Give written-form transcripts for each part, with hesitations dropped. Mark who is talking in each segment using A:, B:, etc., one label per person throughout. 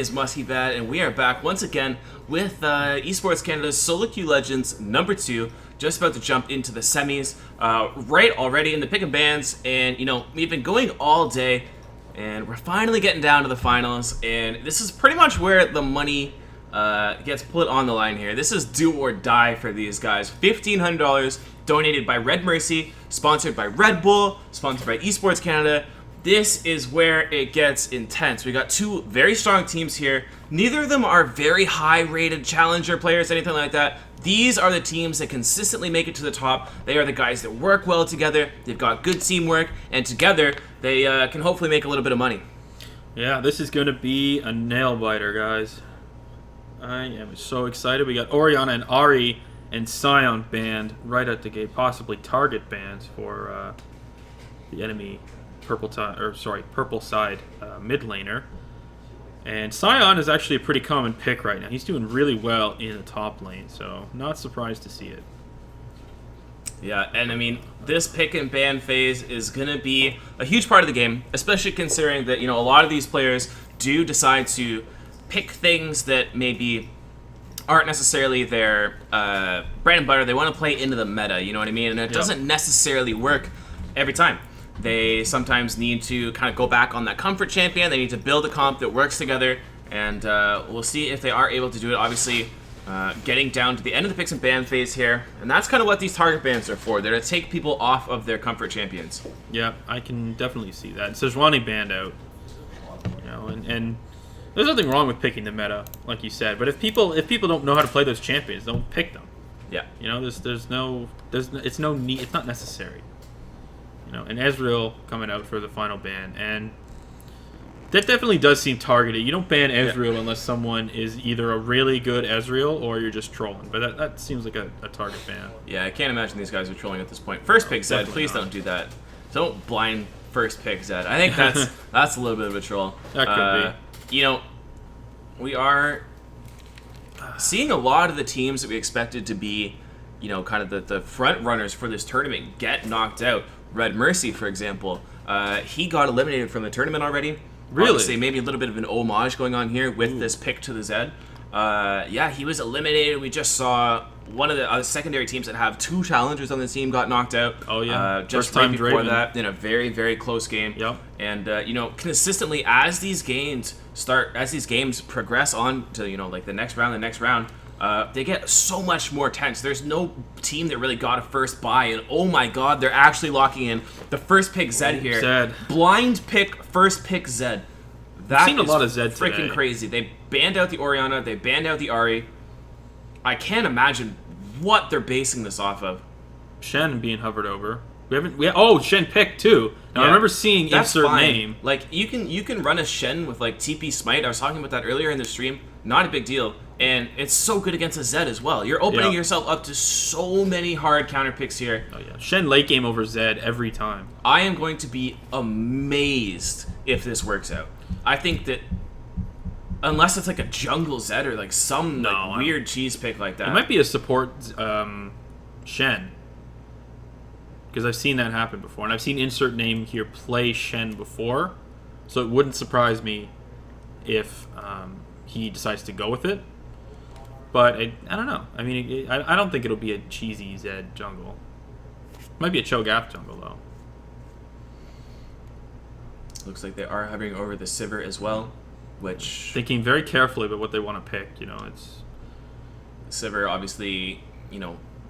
A: Is Muskie Bad, and we are back once again with Esports Canada's Solo Queue Legends number 2. Just about to jump into the semis, right already in the pick and bans, and we've been going all day, and we're finally getting down to the finals, and this is pretty much where the money gets put on the line here. This is do or die for these guys. $1,500 donated by Red Mercy, sponsored by Red Bull, sponsored by Esports Canada. This is where it gets intense. We got two very strong teams here. Neither of them are very high-rated challenger players, anything like that. These are the teams that consistently make it to the top. They are the guys that work well together. They've got good teamwork, and together they can hopefully make a little bit of money.
B: Yeah, this is going to be a nail-biter, guys. I am so excited. We got Orianna and Ahri and Sion banned right at the gate, possibly target bans for the enemy purple side mid laner. And Sion is actually a pretty common pick right now. He's doing really well in the top lane, so not surprised to see it.
A: Yeah, and I mean, this pick and ban phase is going to be a huge part of the game, especially considering that, a lot of these players do decide to pick things that maybe aren't necessarily their bread and butter. They want to play into the meta, you know what I mean? And it doesn't necessarily work every time. They sometimes need to kind of go back on that comfort champion. They need to build a comp that works together, and we'll see if they are able to do it. Obviously, getting down to the end of the picks and ban phase here, and that's kind of what these target bans are for. They're to take people off of their comfort champions.
B: Yeah, I can definitely see that. Sejuani banned out, and there's nothing wrong with picking the meta, like you said. But if people don't know how to play those champions, don't pick them.
A: Yeah,
B: it's no need. It's not necessary. And Ezreal coming out for the final ban, and that definitely does seem targeted. You don't ban Ezreal unless someone is either a really good Ezreal or you're just trolling. But that seems like a target ban.
A: Yeah, I can't imagine these guys are trolling at this point. First pick Zed, please don't do that. Don't blind first pick Zed. I think that's a little bit of a troll.
B: That could be.
A: We are seeing a lot of the teams that we expected to be, kind of the front runners for this tournament get knocked out. Red Mercy, for example, he got eliminated from the tournament already.
B: Really?
A: Obviously, maybe a little bit of an homage going on here with this pick to the Zed. Yeah, he was eliminated. We just saw one of the secondary teams that have two challengers on the team got knocked out.
B: Oh, yeah.
A: Just
B: First
A: right
B: time
A: before
B: Draven.
A: that in a very, very close game.
B: Yep.
A: And, consistently as these games progress on to, like the next round, they get so much more tense. There's no team that really got a first buy, and oh my god, they're actually locking in the first pick Zed here.
B: Zed.
A: Blind pick, first pick Zed. That
B: seen a lot of Zed
A: freaking
B: today.
A: crazy. They banned out the Orianna, they banned out the Ahri. I can't imagine what they're basing this off of.
B: Shen being hovered over. Shen picked too. Now I remember seeing
A: That's
B: insert
A: fine.
B: name.
A: Like you can run a Shen with like TP Smite. I was talking about that earlier in the stream. Not a big deal. And it's so good against a Zed as well. You're opening yourself up to so many hard counter picks here.
B: Oh yeah, Shen late game over Zed every time.
A: I am going to be amazed if this works out. I think that unless it's like a jungle Zed or like some weird cheese pick like that.
B: It might be a support Shen. Because I've seen that happen before. And I've seen insert name here play Shen before. So it wouldn't surprise me if he decides to go with it. But I don't know. I mean, I don't think it'll be a cheesy Zed jungle. Might be a Cho'Gath jungle, though.
A: Looks like they are hovering over the Sivir as well, which...
B: Thinking very carefully about what they want to pick, it's...
A: Sivir, obviously,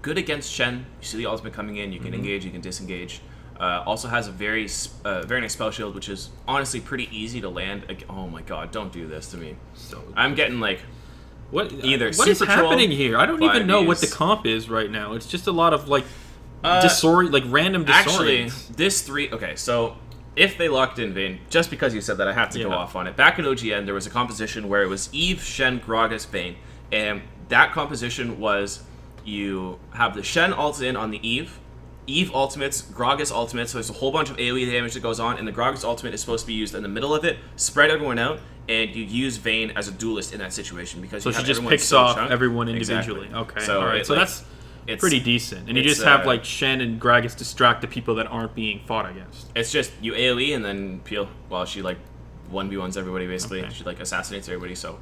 A: good against Shen. You see the ultimate coming in, you can engage, you can disengage. Also has a very nice spell shield, which is honestly pretty easy to land. Oh my god, don't do this to me. I'm getting like...
B: What
A: Super
B: is happening
A: troll,
B: here? I don't even know what the comp is right now. It's just a lot of random disorients.
A: Actually, okay, so if they locked in Vayne, just because you said that, I have to go off on it. Back in OGN, there was a composition where it was Eve, Shen, Gragas, Vayne, and that composition was you have the Shen ult in on the Eve ultimates, Gragas ultimates, so there's a whole bunch of AoE damage that goes on, and the Gragas ultimate is supposed to be used in the middle of it, spread everyone out, and you use Vayne as a duelist in that situation because
B: so
A: you
B: she
A: have
B: just
A: everyone
B: picks
A: so
B: off
A: chunked.
B: everyone individually.
A: Exactly.
B: Okay,
A: So
B: all right. So that's pretty decent. And you just have Shen and Gragas distract the people that aren't being fought against.
A: It's just you AoE and then peel while she 1v1s everybody basically.
B: Okay.
A: She like assassinates everybody. So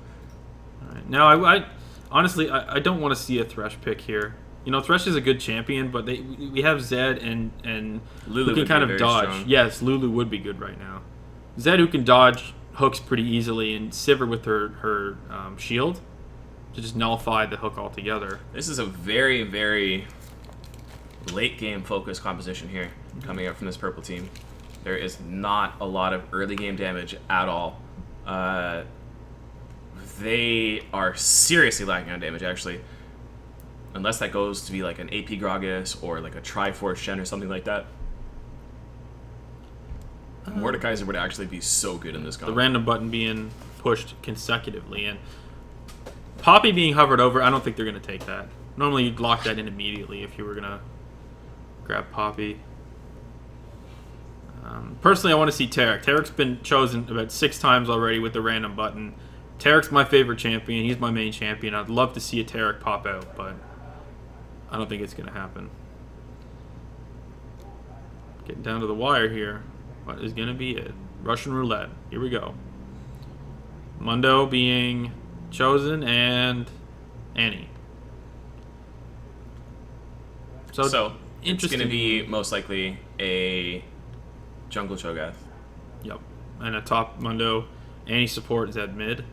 B: All right. Now, I honestly, I don't want to see a Thresh pick here. You know, Thresh is a good champion, but we have Zed and
A: Lulu
B: who can
A: would
B: kind
A: be
B: of
A: very
B: dodge.
A: strong.
B: Yes, Lulu would be good right now. Zed who can dodge hooks pretty easily, and Sivir with her shield to just nullify the hook altogether.
A: This is a very, very late game focused composition here coming up from this purple team. There is not a lot of early game damage at all. They are seriously lacking on damage, actually. Unless that goes to be like an AP Gragas or like a Triforce Shen or something like that. Mordekaiser would actually be so good in this combo.
B: The random button being pushed consecutively, and Poppy being hovered over, I don't think they're going to take that. Normally you'd lock that in immediately if you were going to grab Poppy. Personally, I want to see Taric. Taric's been chosen about 6 times already with the random button. Taric's my favorite champion. He's my main champion. I'd love to see a Taric pop out, but I don't think it's going to happen. Getting down to the wire here. What is going to be it? Russian roulette. Here we go. Mundo being chosen and Annie.
A: So it's
B: interesting.
A: going to be most likely a jungle Cho'Gath.
B: Yep. And a top Mundo, Annie support, Zed mid.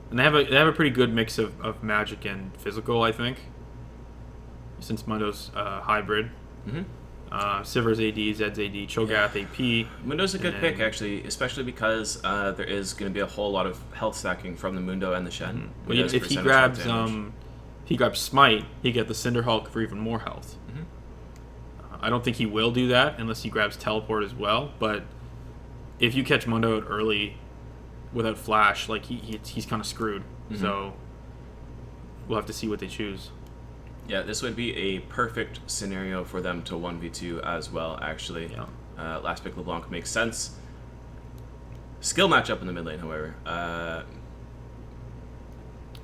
B: And they have a pretty good mix of magic and physical, I think. Since Mundo's hybrid.
A: Mm-hmm.
B: Sivir's AD, Zed's AD, Cho'Gath AP.
A: Mundo's a good pick, actually, especially because there is going to be a whole lot of health stacking from the Mundo and the Shen.
B: But if he grabs Smite, he get the Cinder Hulk for even more health.
A: Mm-hmm.
B: I don't think he will do that unless he grabs Teleport as well. But if you catch Mundo out early without Flash, like he's kind of screwed.
A: Mm-hmm.
B: So we'll have to see what they choose.
A: Yeah, this would be a perfect scenario for them to 1v2 as well, actually.
B: Yeah.
A: Last pick LeBlanc makes sense. Skill matchup in the mid lane, however.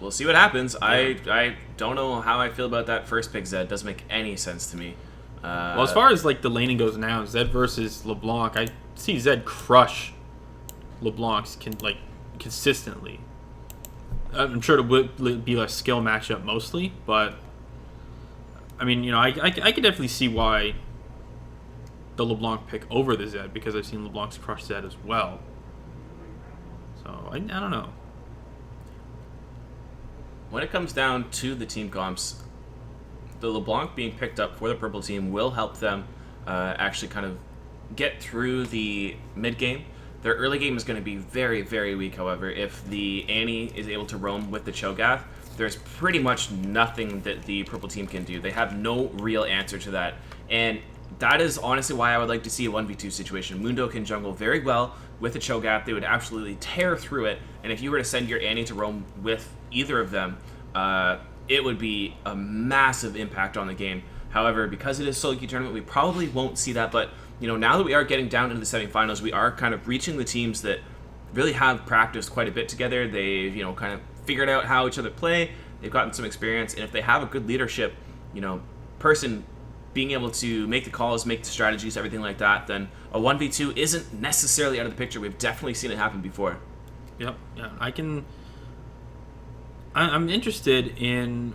A: We'll see what happens. Yeah. I don't know how I feel about that first pick, Zed. Doesn't make any sense to me.
B: Well, as far as like the laning goes now, Zed versus LeBlanc, I see Zed crush LeBlanc's consistently. I'm sure it would be a skill matchup mostly, but I mean, you know, I could definitely see why the LeBlanc pick over the Zed, because I've seen LeBlanc's crush Zed as well. So I don't know.
A: When it comes down to the team comps, the LeBlanc being picked up for the purple team will help them actually kind of get through the mid game. Their early game is going to be very, very weak, however. If the Annie is able to roam with the Cho'Gath, there's pretty much nothing that the purple team can do. They have no real answer to that. And that is honestly why I would like to see a 1v2 situation. Mundo can jungle very well with the Cho'Gath. They would absolutely tear through it. And if you were to send your Annie to roam with either of them, it would be a massive impact on the game. However, because it is solo queue tournament, we probably won't see that. But you know, now that we are getting down into the semifinals, we are kind of reaching the teams that really have practiced quite a bit together. They've, you know, kind of figured out how each other play. They've gotten some experience, and if they have a good leadership, you know, person being able to make the calls, make the strategies, everything like that, then a 1v2 isn't necessarily out of the picture. We've definitely seen it happen before.
B: Yep. Yeah. I'm interested in,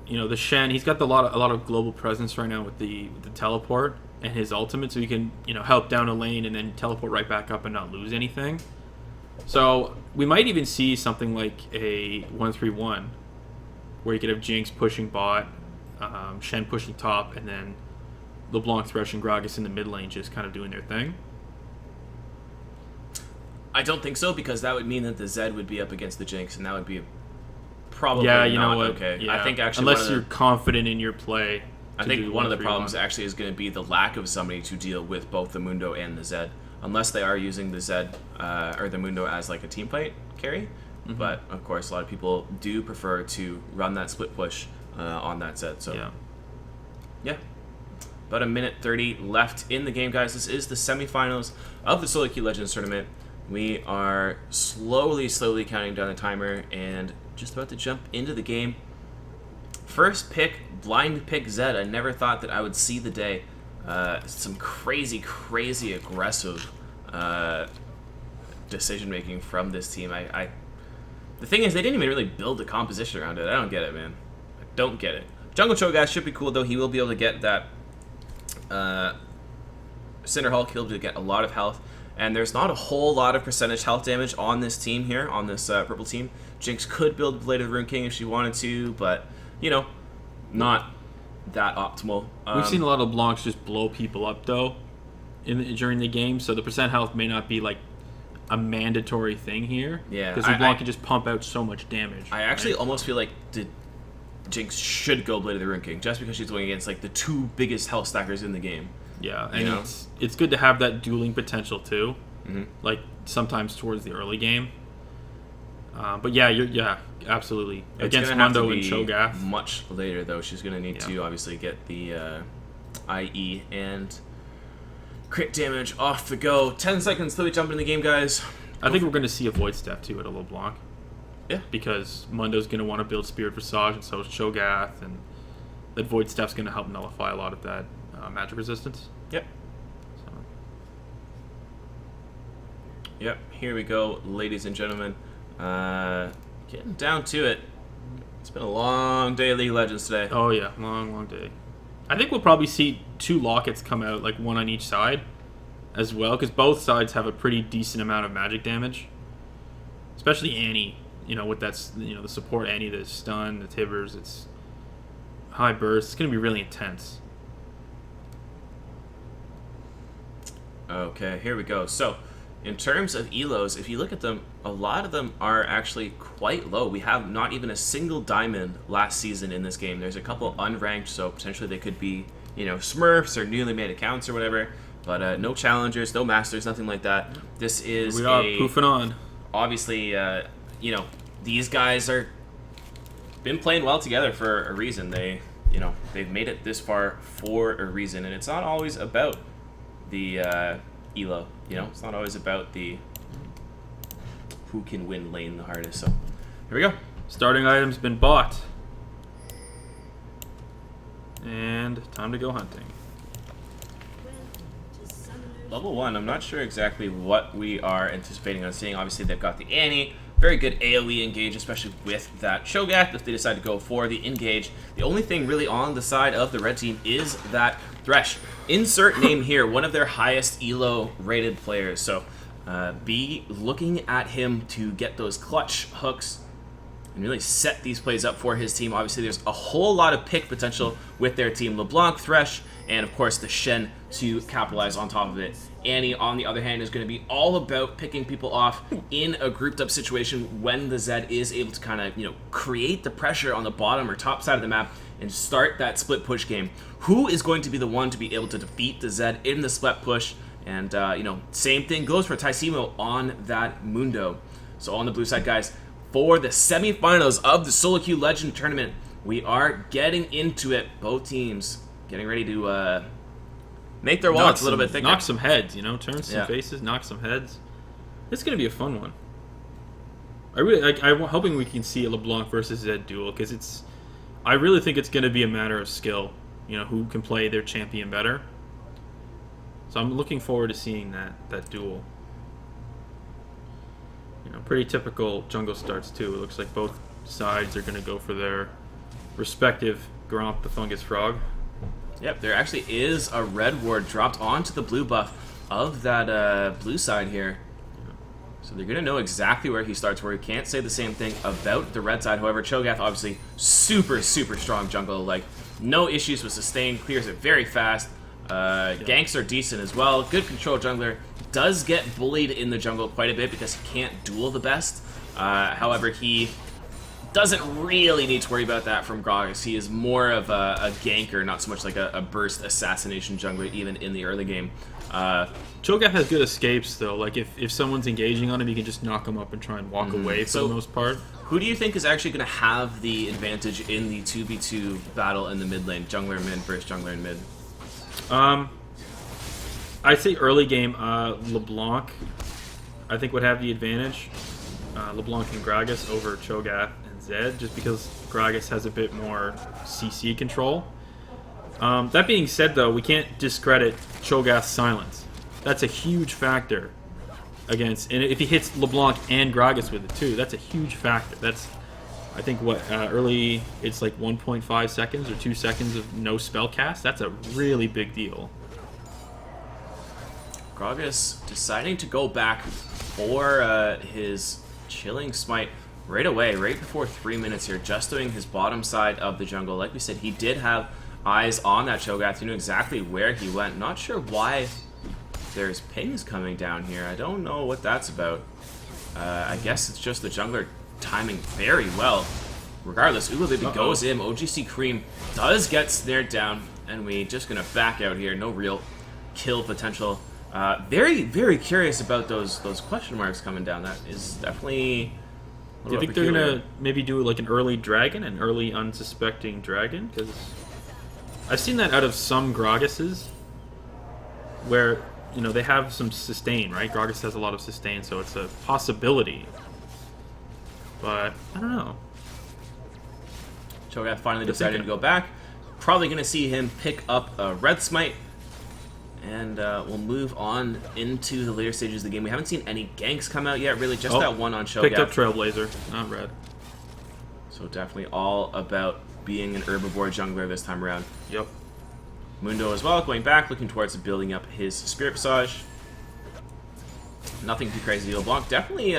B: you know, the Shen. He's got a lot of global presence right now with the teleport and his ultimate, so he can, you know, help down a lane and then teleport right back up and not lose anything. So we might even see something like a 1-3-1, where you could have Jinx pushing bot, Shen pushing top, and then LeBlanc, Thresh, and Gragas in the mid lane just kind of doing their thing.
A: I don't think so, because that would mean that the Zed would be up against the Jinx, and that would be probably
B: know what?
A: Okay.
B: Yeah.
A: I think actually
B: unless you're confident in your play.
A: I think one of the problems actually is going to be the lack of somebody to deal with both the Mundo and the Zed, unless they are using the Zed or the Mundo as like a team fight carry. Mm-hmm. But of course, a lot of people do prefer to run that split push on that Zed. So yeah. About a minute 30 left in the game, guys. This is the semifinals of the Solo Queue Legends tournament. We are slowly counting down the timer and just about to jump into the game. First pick, blind pick Zed. I never thought that I would see the day. Some crazy aggressive decision making from this team. The thing is, they didn't even really build the composition around it. I don't get it, man. I don't get it. Jungle Cho'Gath should be cool, though. He will be able to get that Cinder Hulk. He'll be able to get a lot of health. And there's not a whole lot of percentage health damage on this team here, on this purple team. Jinx could build Blade of the Rune King if she wanted to, but, you know, not that optimal.
B: We've seen a lot of Blancs just blow people up, though, during the game, so the percent health may not be, like, a mandatory thing here.
A: Yeah.
B: Because LeBlanc can just pump out so much damage.
A: I actually almost feel like Jinx should go Blade of the Rune King, just because she's going against, like, the two biggest health stackers in the game.
B: Yeah, and it's good to have that dueling potential too, like sometimes towards the early game. But yeah, absolutely against Mundo and Cho'Gath.
A: Much later though, she's gonna need to obviously get the IE and crit damage off the go. 10 seconds till we jump in the game, guys.
B: I think we're gonna see a Void Step too at a LeBlanc.
A: Yeah,
B: because Mundo's gonna want to build Spirit Visage, and so is Cho'Gath, and that Void Step's gonna help nullify a lot of that. Magic resistance.
A: Yep.
B: So.
A: Yep. Here we go, ladies and gentlemen. Getting down to it. It's been a long day of League of Legends today.
B: Oh yeah, long day. I think we'll probably see 2 lockets come out, like one on each side, as well, because both sides have a pretty decent amount of magic damage. Especially Annie, with that, the support Annie, the stun, the Tibbers, it's high burst. It's gonna be really intense.
A: Okay, here we go. So, in terms of elos, if you look at them, a lot of them are actually quite low. We have not even a single diamond last season in this game. There's a couple unranked, so potentially they could be, Smurfs or newly made accounts or whatever. But no challengers, no masters, nothing like that. This is
B: we are poofing on.
A: Obviously, these guys are been playing well together for a reason. They've made it this far for a reason, and it's not always about the elo, it's not always about the who can win lane the hardest. So here we go.
B: Starting item's been bought, and time to go hunting.
A: Level 1, I'm not sure exactly what we are anticipating on seeing. Obviously they've got the Annie, very good AoE engage, especially with that Cho'Gath if they decide to go for the engage. The only thing really on the side of the red team is that Thresh. Insert name here, one of their highest elo rated players. So be looking at him to get those clutch hooks and really set these plays up for his team. Obviously there's a whole lot of pick potential with their team. LeBlanc, Thresh, and of course the Shen to capitalize on top of it. Annie, on the other hand, is going to be all about picking people off in a grouped up situation when the Zed is able to kind of, create the pressure on the bottom or top side of the map and start that split push game. Who is going to be the one to be able to defeat the Zed in the split push? And, same thing goes for Taisimo on that Mundo. So on the blue side, guys, for the semifinals of the Solo Queue Legend Tournament, we are getting into it. Both teams getting ready to make their wallets a little bit thicker.
B: Knock some heads, turn some faces, knock some heads. It's going to be a fun one. I'm hoping we can see a LeBlanc versus Zed duel, because I really think it's going to be a matter of skill, who can play their champion better. So I'm looking forward to seeing that duel. Pretty typical jungle starts too. It looks like both sides are going to go for their respective Gromp the Fungus Frog.
A: Yep, there actually is a red ward dropped onto the blue buff of that blue side here. So they're going to know exactly where he starts, where he can't say the same thing about the red side. However, Cho'Gath obviously super strong jungle. Like, no issues with sustain, clears it very fast. Ganks are decent as well. Good control jungler. Does get bullied in the jungle quite a bit because he can't duel the best. However, he doesn't really need to worry about that from Gragas. He is more of a ganker, not so much like a burst assassination jungler, even in the early game.
B: Cho'Gath has good escapes, though. Like, if someone's engaging on him, you can just knock him up and try and walk away for the most part.
A: Who do you think is actually going to have the advantage in the 2v2 battle in the mid lane? Jungler mid versus jungler in mid?
B: I'd say early game, LeBlanc, I think, would have the advantage. LeBlanc and Gragas over Cho'Gath and Zed, just because Gragas has a bit more CC control. That being said, though, we can't discredit Cho'Gath's silence. That's a huge factor. against, and if he hits LeBlanc and Gragas with it too, that's a huge factor. That's, I think, what early it's like 1.5 seconds or 2 seconds of no spell cast. That's a really big deal.
A: Gragas deciding to go back for his Chilling Smite right away, right before 3 minutes here, just doing his bottom side of the jungle. Like we said, he did have eyes on that Cho'Gath. He knew exactly where he went. Not sure why there's pings coming down here. I don't know what that's about. I guess it's just the jungler timing very well. Regardless, Ulabibi goes in. OGC Cream does get snared down, and we just gonna back out here. No real kill potential. Very, very curious about those question marks coming down. That is definitely.
B: Do you think they're gonna maybe do like an early dragon, an early unsuspecting dragon? Because I've seen that out of some Gragases, where they have some sustain, right? Gragas has a lot of sustain, so it's a possibility. But I don't know.
A: Cho'Gath finally decided to go back. Probably gonna see him pick up a red smite. And we'll move on into the later stages of the game. We haven't seen any ganks come out yet, really. Just that one on Cho'Gath.
B: Picked up Trailblazer, not red.
A: So definitely all about being an herbivore jungler this time around.
B: Yep.
A: Mundo as well, going back, looking towards building up his Spirit Visage. Nothing too crazy. LeBlanc definitely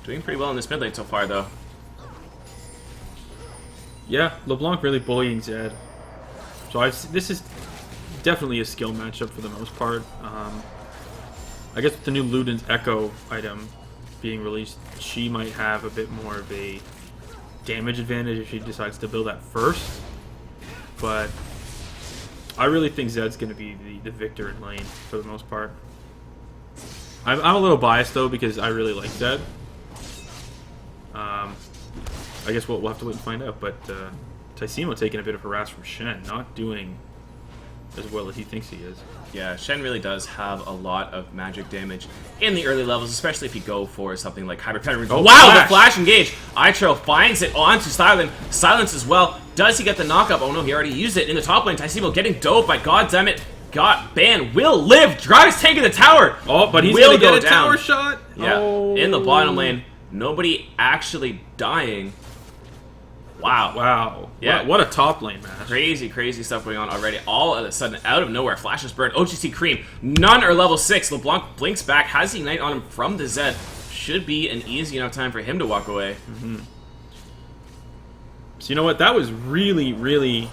A: doing pretty well in this mid lane so far, though.
B: Yeah, LeBlanc really bullying Zed. So this is definitely a skill matchup for the most part. I guess with the new Luden's Echo item being released, she might have a bit more of a damage advantage if she decides to build that first. But I really think Zed's going to be the victor in lane for the most part. I'm a little biased though because I really like Zed. I guess we'll have to wait and find out. But Taisimo taking a bit of harass from Shen, not doing as well as he thinks he is.
A: Yeah, Shen really does have a lot of magic damage in the early levels, especially if you go for something like Hyper Penetrate. Oh, wow, the flash engage! Itro finds it onto Silent. Silence as well. Does he get the knockup? Oh no, he already used it in the top lane. Taisimo getting doped by goddammit. Got banned. Will live. Drive's taking the tower.
B: Oh, but he's gonna get a tower shot?
A: Yeah, in the bottom lane. Nobody actually dying. Wow.
B: Wow.
A: Yeah.
B: What a top lane match.
A: Crazy, crazy stuff going on already. All of a sudden, out of nowhere, flashes burn. OGC Cream. None are level 6. LeBlanc blinks back. Has the Ignite on him from the Zed. Should be an easy enough time for him to walk away.
B: So you know what? That was really, really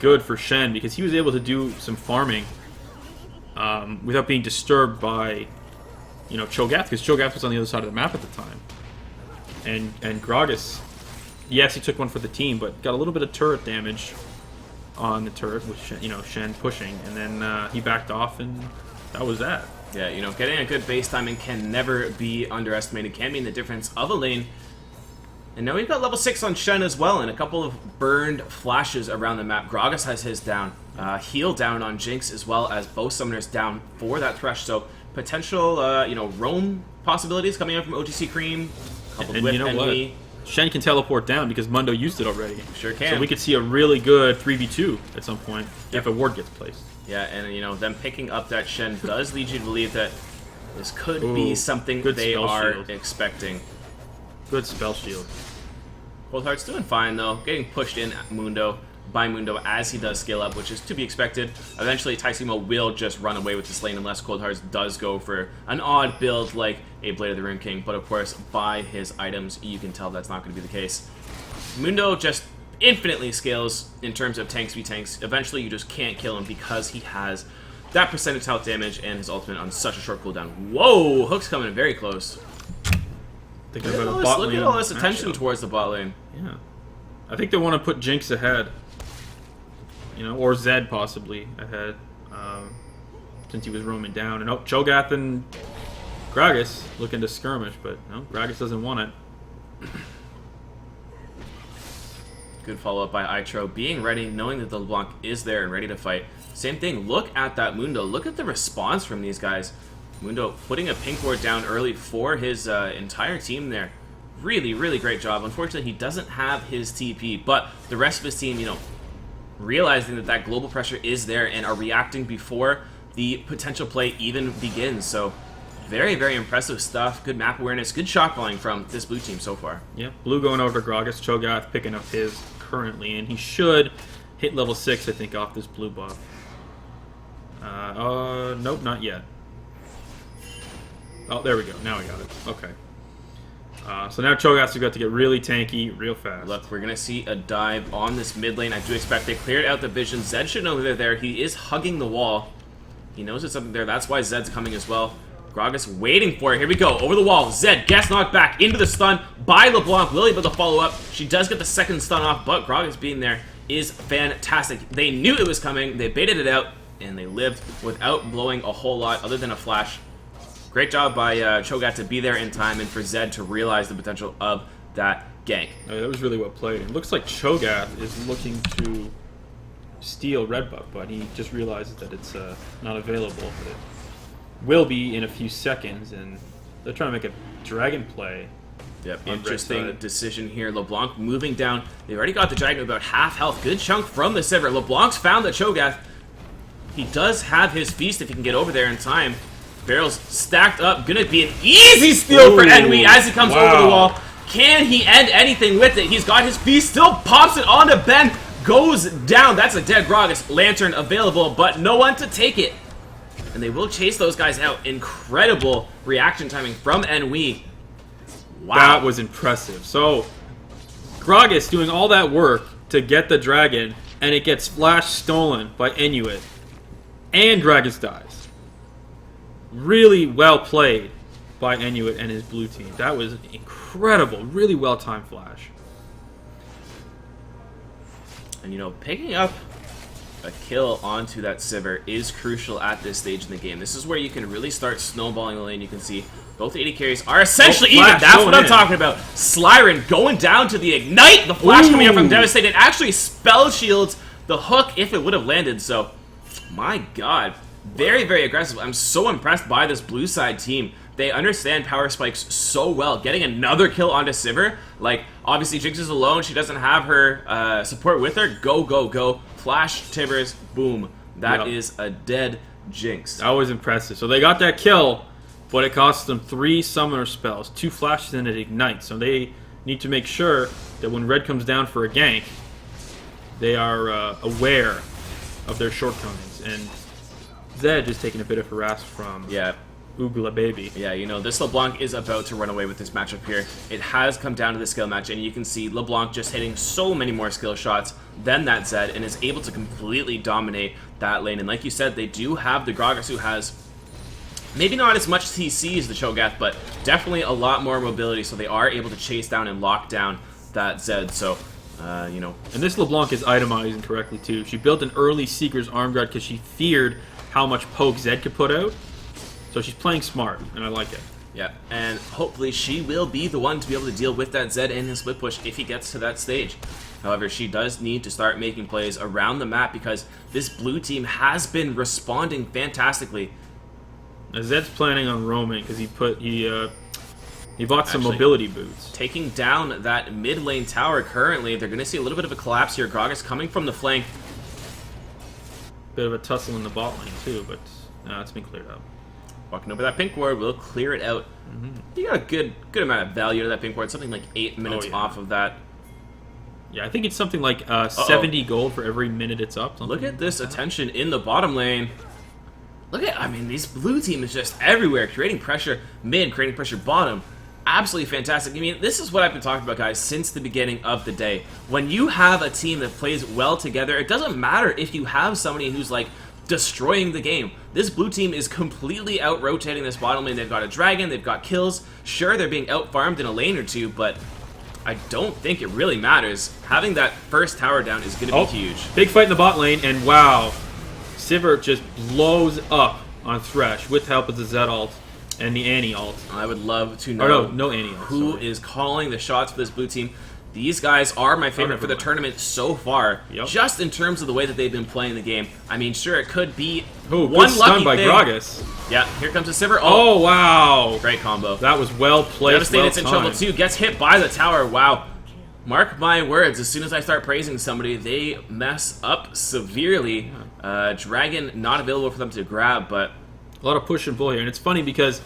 B: good for Shen because he was able to do some farming without being disturbed by, Cho'Gath, because Cho'Gath was on the other side of the map at the time. And Gragas, yes, he took one for the team, but got a little bit of turret damage on the turret with Shen pushing, and then he backed off, and that was that.
A: Yeah, getting a good base timing can never be underestimated. Can mean the difference of a lane. And now we've got level 6 on Shen as well, and a couple of burned flashes around the map. Gragas has his down. Heal down on Jinx, as well as both summoners down for that Thresh. So potential, roam possibilities coming out from OGC Cream. Coupled with enemy.
B: Shen can teleport down because Mundo used it already.
A: Sure can.
B: So we could see a really good 3v2 at some point if a ward gets placed.
A: Yeah, and them picking up that Shen does lead you to believe that this could be something they are expecting.
B: Good spell shield.
A: Cold Heart's doing fine though, getting pushed in at Mundo by Mundo as he does scale up, which is to be expected. Eventually, Taisimo will just run away with this lane unless Cold Hearts does go for an odd build like a Blade of the Rune King. But of course, by his items, you can tell that's not going to be the case. Mundo just infinitely scales in terms of tanks v tanks. Eventually, you just can't kill him because he has that percentage health damage and his ultimate on such a short cooldown. Whoa! Hook's coming very close. Look at all this attention towards the bot lane.
B: Yeah. I think they want to put Jinx ahead. Or Zed possibly ahead. Since he was roaming down. And Cho'Gath and Gragas looking to skirmish, but no, Gragas doesn't want it.
A: Good follow-up by Itro. Being ready, knowing that the LeBlanc is there and ready to fight. Same thing, look at that Mundo. Look at the response from these guys. Mundo putting a pink ward down early for his entire team there. Really, really great job. Unfortunately, he doesn't have his TP, but the rest of his team, realizing that global pressure is there and are reacting before the potential play even begins. So Very, very impressive stuff. Good map awareness, good shot calling from this blue team so far.
B: Yeah, blue going over to Gragas. Cho'Gath picking up his currently, and he should hit level 6, I think, off this blue buff. Nope, not yet. Oh, there we go. Now we got it. Okay. So now Cho'Gath's got to get really tanky real fast.
A: Look, we're going to see a dive on this mid lane. I do expect they cleared out the vision. Zed should know they're there. He is hugging the wall. He knows there's something there. That's why Zed's coming as well. Gragas waiting for it. Here we go. Over the wall. Zed gets knocked back into the stun by LeBlanc. Will able to follow up. She does get the second stun off, but Gragas being there is fantastic. They knew it was coming. They baited it out, and they lived without blowing a whole lot other than a flash. Great job by Cho'Gath to be there in time and for Zed to realize the potential of that gank.
B: Oh, that was really well played. It looks like Cho'Gath is looking to steal red buff, but he just realizes that it's not available. But it will be in a few seconds, and they're trying to make a dragon play.
A: Yep, interesting decision here. LeBlanc moving down. They've already got the dragon about half health. Good chunk from the Sivir. LeBlanc's found the Cho'Gath. He does have his feast if he can get over there in time. Barrels stacked up. Gonna be an easy steal for Enwy as he comes over the wall. Can he end anything with it? He's got his feast. Still pops it onto Ben. Goes down. That's a dead Gragas. Lantern available, but no one to take it. And they will chase those guys out. Incredible reaction timing from Enwy. Wow.
B: That was impressive. So, Gragas doing all that work to get the dragon, and it gets flash stolen by Inuit. And Gragas dies. Really well played by Inuit and his blue team. That was incredible. Really well-timed flash.
A: And, you know, picking up a kill onto that Sivir is crucial at this stage in the game. This is where you can really start snowballing the lane. You can see both AD carries are essentially even. That's what I'm talking about. Slyren going down to the Ignite. The flash coming out from Devastated actually spell shields the hook if it would have landed. So, my God. Very, very aggressive. I'm so impressed by this blue side team. They understand power spikes so well. Getting another kill onto Sivir. Like, obviously Jinx is alone. She doesn't have her support with her. Go, go, go. Flash, Tibbers, boom. That is a dead Jinx.
B: That was impressive. So they got that kill, but it cost them 3 summoner spells, 2 flashes, and an ignite. So they need to make sure that when red comes down for a gank, they are aware of their shortcomings. And Zed is taking a bit of harass from Oogla Baby.
A: Yeah, you know, this LeBlanc is about to run away with this matchup here. It has come down to the skill match, and you can see LeBlanc just hitting so many more skill shots than that Zed, and is able to completely dominate that lane. And like you said, they do have the Gragas, who has maybe not as much CC as the Cho'Gath, but definitely a lot more mobility, so they are able to chase down and lock down that Zed. So, you know.
B: And this LeBlanc is itemizing correctly, too. She built an early Seeker's Arm Guard because she feared how much poke Zed could put out. So she's playing smart, and I like it.
A: Yeah, and hopefully she will be the one to be able to deal with that Zed and his split push if he gets to that stage. However, she does need to start making plays around the map because this blue team has been responding fantastically.
B: Now Zed's planning on roaming because he bought some mobility boots.
A: Taking down that mid lane tower currently. They're going to see a little bit of a collapse here. Gragas coming from the flank.
B: Bit of a tussle in the bot lane too, but it's been cleared up.
A: Walking over that pink ward will clear it out. You got a good amount of value to that pink ward. Something like 8 minutes off of that.
B: Yeah, I think it's something like 70 gold for every minute it's up.
A: Look at this attention in the bottom lane. Look at, I mean, this blue team is just everywhere. Creating pressure mid, creating pressure bottom. Absolutely fantastic. I mean, this is what I've been talking about, guys, since the beginning of the day. When you have a team that plays well together, it doesn't matter if you have somebody who's like destroying the game. This blue team is completely out-rotating this bottom lane. They've got a dragon, they've got kills. Sure, they're being out-farmed in a lane or two, but I don't think it really matters. Having that first tower down is going to be huge.
B: Big fight in the bot lane, and wow. Sivir just blows up on Thresh with the help of the Zed ult and the Annie ult.
A: I would love to know
B: no Annie ult,
A: who is calling the shots for this blue team. These guys are my favorite for the tournament so far, just in terms of the way that they've been playing the game. I mean, sure, it could be one lucky
B: by
A: thing.
B: Gragas.
A: Yeah, here comes the Sivir.
B: Oh, wow.
A: Great combo.
B: That was well played.
A: Devastated's in trouble too. Gets hit by the tower. Wow. Mark my words, as soon as I start praising somebody, they mess up severely. Dragon not available for them to grab, but
B: a lot of push and pull here. And it's funny because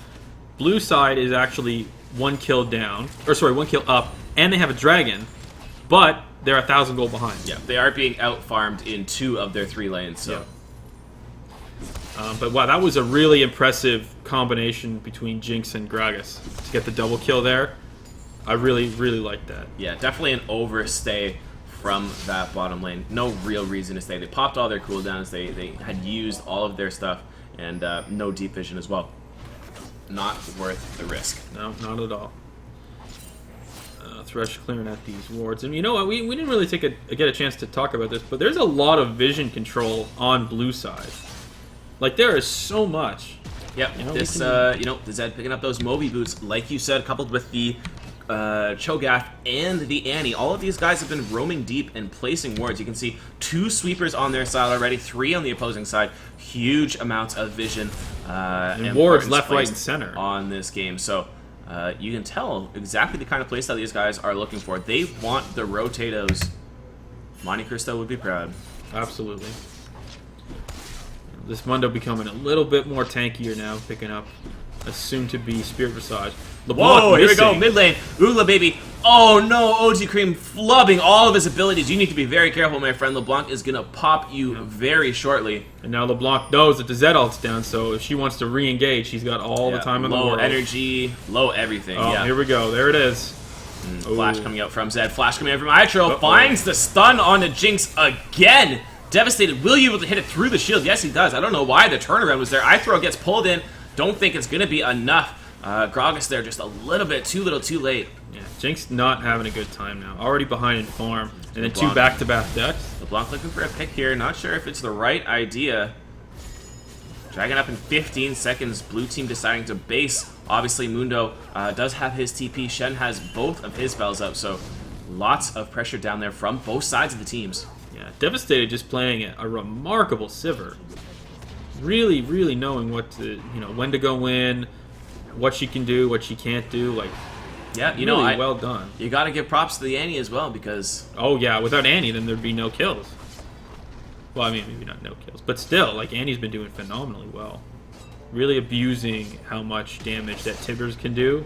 B: blue side is actually 1 kill down, or sorry, 1 kill up, and they have a dragon, but they're 1,000 gold behind.
A: Yeah, they are being out-farmed in 2 of their 3 lanes, so...
B: Yeah. But wow, that was a really impressive combination between Jinx and Gragas to get the double kill there. I really, really liked that.
A: Yeah, definitely an overstay from that bottom lane. No real reason to stay. They popped all their cooldowns. They had used all of their stuff, and no deep vision as well. Not worth the risk.
B: No, not at all. Thresh clearing out these wards. And you know what? We didn't really get a chance to talk about this, but there's a lot of vision control on blue side. Like, there is so much.
A: Yep,
B: you know,
A: this, the Zed picking up those Moby boots, like you said, coupled with the Cho'Gath and the Annie. All of these guys have been roaming deep and placing wards. You can see 2 sweepers on their side already, 3 on the opposing side. Huge amounts of vision
B: and wards left, right, and center
A: on this game. So you can tell exactly the kind of playstyle these guys are looking for. They want the rotatos. Monte Cristo would be proud.
B: Absolutely. This Mundo becoming a little bit more tankier now, picking up a soon-to-be Spirit Visage.
A: Whoa, here we go, mid lane. Oogla, baby. Oh no, OG Cream flubbing all of his abilities. You need to be very careful, my friend. LeBlanc is going to pop you very shortly.
B: And now LeBlanc knows that the Zed ult's down, so if she wants to re-engage, she's got all the time in the world.
A: Low energy, low everything.
B: Oh,
A: yeah.
B: Here we go. There it is.
A: Flash coming out from Zed. Flash coming out from Itro. Finds the stun on the Jinx again. Devastated. Will you be able to hit it through the shield? Yes, he does. I don't know why the turnaround was there. Ithro gets pulled in. Don't think it's going to be enough. Gragas there just a little bit too little too late.
B: Yeah, Jinx not having a good time now. Already behind in farm. And then 2 back-to-back decks.
A: LeBlanc looking for a pick here. Not sure if it's the right idea. Dragging up in 15 seconds. Blue team deciding to base. Obviously, Mundo does have his TP. Shen has both of his spells up. So lots of pressure down there from both sides of the teams.
B: Yeah, Devastated just playing a remarkable Sivir. Really, really knowing what to, when to go in, what she can do, what she can't do. Like,
A: yeah,
B: really well done.
A: You got to give props to the Annie as well because...
B: Oh, yeah, without Annie, then there'd be no kills. Well, I mean, maybe not no kills. But still, like, Annie's been doing phenomenally well. Really abusing how much damage that Tibbers can do.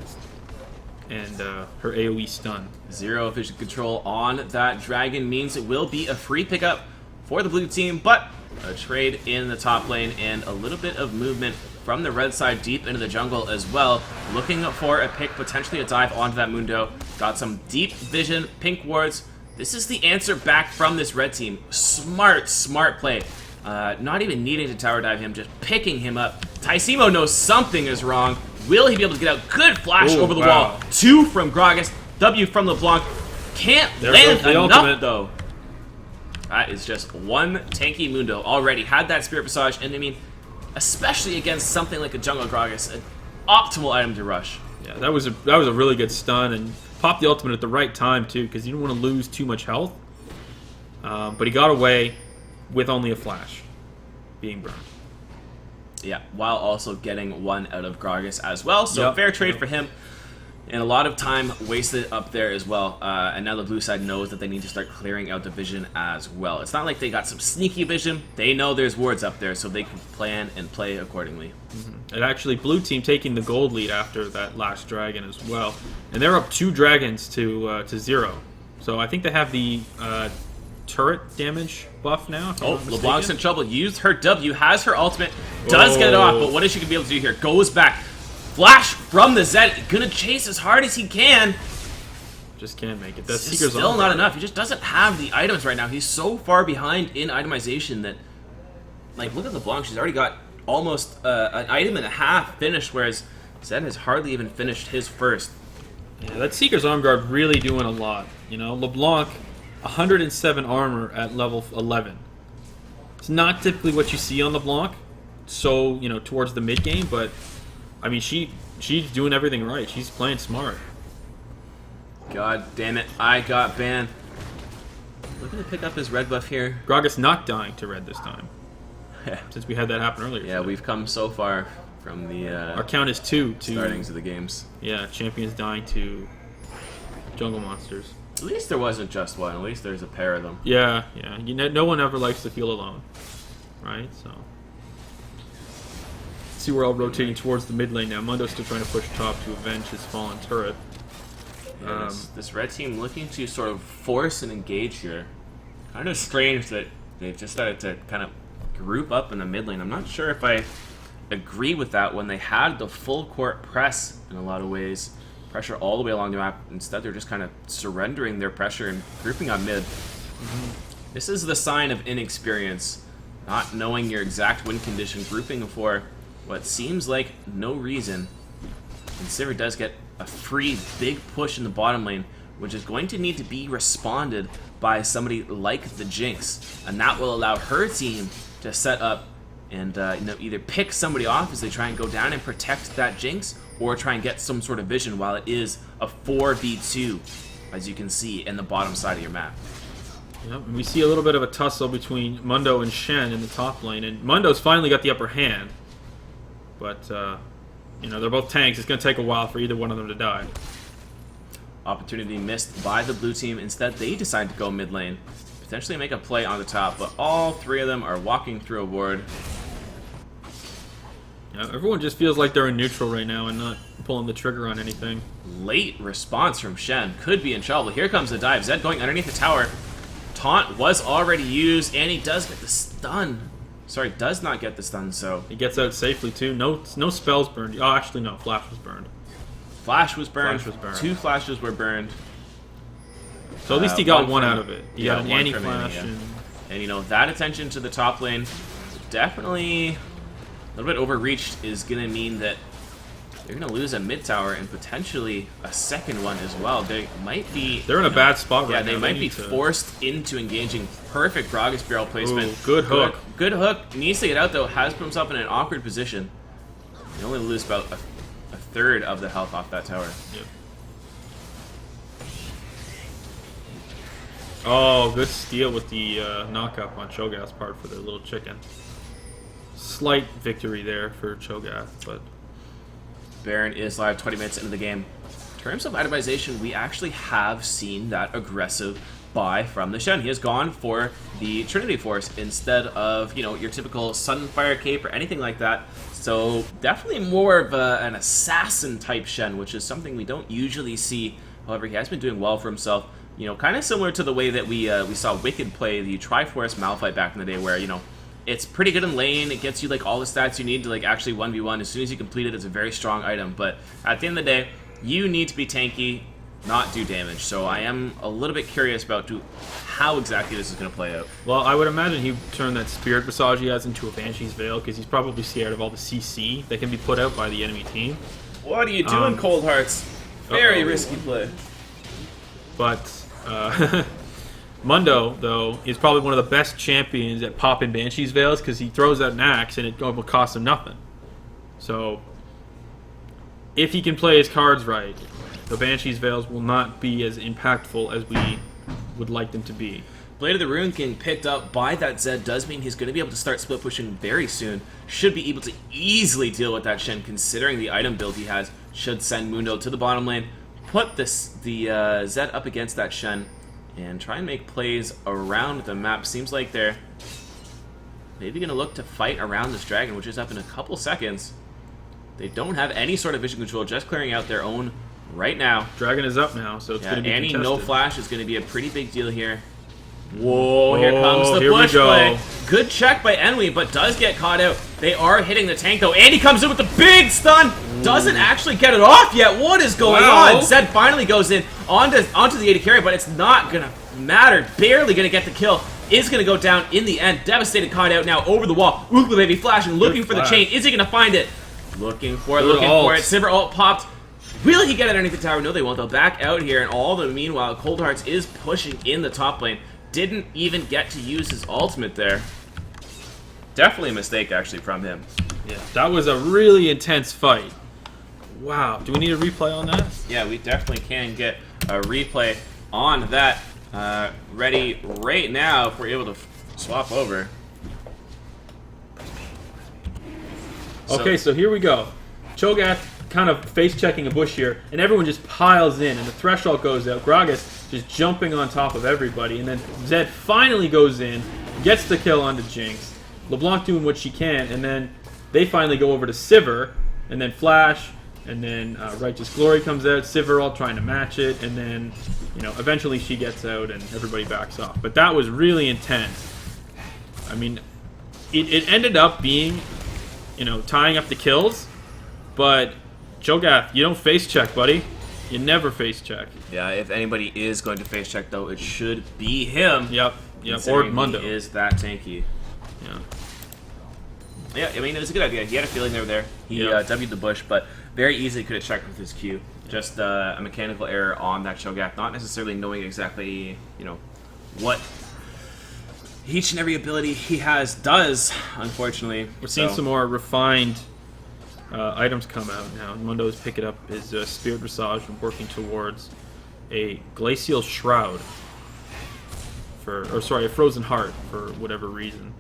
B: And her AoE stun.
A: 0 vision control on that dragon means it will be a free pickup for the blue team, but a trade in the top lane and a little bit of movement from the red side deep into the jungle as well. Looking for a pick, potentially a dive onto that Mundo. Got some deep vision, pink wards. This is the answer back from this red team. Smart, smart play. Not even needing to tower dive him, just picking him up. Taisimo knows something is wrong. Will he be able to get out? Good flash over the wall. 2 from Gragas. W from LeBlanc. Can't land enough, ultimate, though. That is just one tanky Mundo already. Had that Spirit Visage, and I mean, especially against something like a Jungle Gragas, an optimal item to rush.
B: Yeah, that was a really good stun, and popped the ultimate at the right time, too, because you didn't want to lose too much health. But he got away with only a flash being burned.
A: Yeah, while also getting 1 out of Gragas as well. So fair trade for him. And a lot of time wasted up there as well. And now the blue side knows that they need to start clearing out the vision as well. It's not like they got some sneaky vision. They know there's wards up there, so they can plan and play accordingly.
B: And actually, blue team taking the gold lead after that last dragon as well. And they're up 2 dragons to 0. So I think they have the turret damage buff now.
A: Oh, LeBlanc's in trouble. Used her W, has her ultimate, does get it off, but what is she going to be able to do here? Goes back. Flash from the Zed, gonna chase as hard as he can.
B: Just can't make it. That's
A: still not enough. He just doesn't have the items right now. He's so far behind in itemization that, like, look at LeBlanc. She's already got almost an item and a half finished, whereas Zed has hardly even finished his first.
B: Yeah, that Seeker's Arm Guard really doing a lot. LeBlanc, 107 armor at level 11. It's not typically what you see on LeBlanc, so, towards the mid game, but I mean, she's doing everything right. She's playing smart.
A: God damn it, I got banned. Looking to pick up his red buff here.
B: Gragas not dying to red this time. Since we had that happen earlier.
A: Yeah, we've come so far from the
B: our count is 2 to
A: startings of the games.
B: Yeah, champions dying to jungle monsters.
A: At least there wasn't just one. At least there's a pair of them.
B: Yeah. No one ever likes to feel alone, right? See, we're all rotating towards the mid lane now. Mundo's still trying to push top to avenge his fallen turret.
A: Yeah, this red team looking to sort of force an engage here. Kind of strange that they've just started to kind of group up in the mid lane. I'm not sure if I agree with that when they had the full court press in a lot of ways. Pressure all the way along the map. Instead, they're just kind of surrendering their pressure and grouping on mid. This is the sign of inexperience. Not knowing your exact win condition, grouping for what seems like no reason. And Sivir does get a free big push in the bottom lane, which is going to need to be responded by somebody like the Jinx. And that will allow her team to set up and either pick somebody off as they try and go down and protect that Jinx, or try and get some sort of vision while it is a 4v2, as you can see in the bottom side of your map.
B: Yep, and we see a little bit of a tussle between Mundo and Shen in the top lane, and Mundo's finally got the upper hand. But, they're both tanks. It's going to take a while for either one of them to die.
A: Opportunity missed by the blue team. Instead, they decide to go mid lane, potentially make a play on the top, but all three of them are walking through a ward.
B: Yeah, everyone just feels like they're in neutral right now and not pulling the trigger on anything.
A: Late response from Shen. Could be in trouble. Here comes the dive. Zed going underneath the tower. Taunt was already used, and he does get the stun. Sorry, does not get the stun, so...
B: He gets out safely, too. No spells burned. Oh, actually, no. Flash was burned.
A: Flash was burned.
B: Flash was burned.
A: 2 flashes were burned.
B: So at least he got one out of it. He got an anti-flash.
A: And, that attention to the top lane, definitely a little bit overreached, is going to mean that they're going to lose a mid tower and potentially a second one as well. They might be...
B: They're in a bad spot right now.
A: Yeah, they might be forced into engaging. Perfect Gragas barrel placement.
B: Ooh, good hook.
A: Good hook. Needs to get out, though. Has put himself in an awkward position. They only lose about a third of the health off that tower.
B: Yep. Oh, good steal with the knock-up on Cho'Gath's part for the little chicken. Slight victory there for Cho'Gath, but...
A: Baron is live 20 minutes into the game. In terms of itemization, we actually have seen that aggressive buy from the Shen. He has gone for the Trinity Force instead of, your typical Sunfire Cape or anything like that. So definitely more of an assassin type Shen, which is something we don't usually see. However, he has been doing well for himself. Kind of similar to the way that we saw Wicked play the Triforce Malphite back in the day, where, it's pretty good in lane. It gets you all the stats you need to actually 1v1. As soon as you complete it, it's a very strong item. But at the end of the day, you need to be tanky, not do damage. So I am a little bit curious about how exactly this is going to play out.
B: Well, I would imagine he turned that Spirit Visage he has into a Banshee's Veil, because he's probably scared of all the CC that can be put out by the enemy team.
A: What are you doing, Cold Hearts? Very risky play.
B: But Mundo, though, is probably one of the best champions at popping Banshee's Veils, because he throws out an axe and it will cost him nothing. So, if he can play his cards right, the Banshee's Veils will not be as impactful as we would like them to be.
A: Blade of the Rune getting picked up by that Zed does mean he's going to be able to start split pushing very soon. Should be able to easily deal with that Shen, considering the item build he has. Should send Mundo to the bottom lane, put the Zed up against that Shen, and try and make plays around the map. Seems like they're maybe going to look to fight around this dragon, which is up in a couple seconds. They don't have any sort of vision control, just clearing out their own right now.
B: Dragon is up now, so it's going to be
A: Annie,
B: contested.
A: no flash is going to be a pretty big deal here. Whoa, here comes the push play. Good check by Enwy, but does get caught out. They are hitting the tank, though. Andy comes in with the big stun. Doesn't actually get it off yet. What is going on? Zed finally goes in onto the AD carry, but it's not going to matter. Barely going to get the kill. Is going to go down in the end. Devastated caught out now over the wall. Oogla baby flashing, looking for the chain. Is he going to find it? Looking for it, looking for it. Sivir ult popped. Will he get it underneath the tower? No, they won't. They'll back out here, and all the meanwhile, Cold Hearts is pushing in the top lane. Didn't even get to use his ultimate there. Definitely a mistake, actually, from him.
B: Yeah, that was a really intense fight. Wow. Do we need a replay on that?
A: Yeah, we definitely can get a replay on that ready right now if we're able to swap over.
B: Okay, so here we go. Cho'Gath kind of face-checking a bush here, and everyone just piles in, and the threshold goes out. Gragas just jumping on top of everybody, and then Zed finally goes in, gets the kill onto Jinx. LeBlanc doing what she can, and then They finally go over to Sivir, and then Flash, and then Righteous Glory comes out. Sivir all trying to match it, and then eventually she gets out, and everybody backs off. But that was really intense. I mean, it ended up being, tying up the kills, but Cho'Gath, you don't face check, buddy. You never face check.
A: Yeah, if anybody is going to face check, though, it should be him.
B: Yep, or Mundo.
A: He is that tanky.
B: Yeah.
A: Yeah, I mean, it was a good idea. He had a feeling they were there. He W'd the bush, but very easily could have checked with his Q. Just a mechanical error on that Cho'Gath, not necessarily knowing exactly, what each and every ability he has does, unfortunately.
B: We're seeing some more refined items come out now. Mundo's picking up his Spirit Visage and working towards a Glacial Shroud. A Frozen Heart for whatever reason.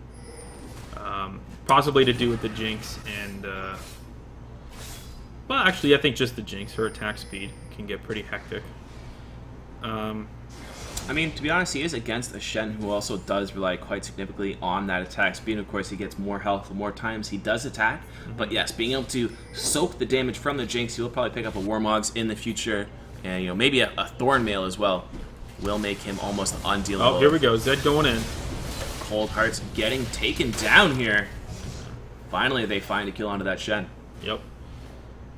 B: Possibly to do with the Jinx and... well, actually, I think just the Jinx. Her attack speed can get pretty hectic.
A: I mean, to be honest, he is against a Shen who also does rely quite significantly on that attack speed. Of course, he gets more health the more times he does attack. But yes, being able to soak the damage from the Jinx, he'll probably pick up a Warmogs in the future. And, maybe a Thornmail as well will make him almost undealable.
B: Oh, here we go. Zed going in.
A: Cold Hearts getting taken down here. Finally, they find a kill onto that Shen.
B: Yep.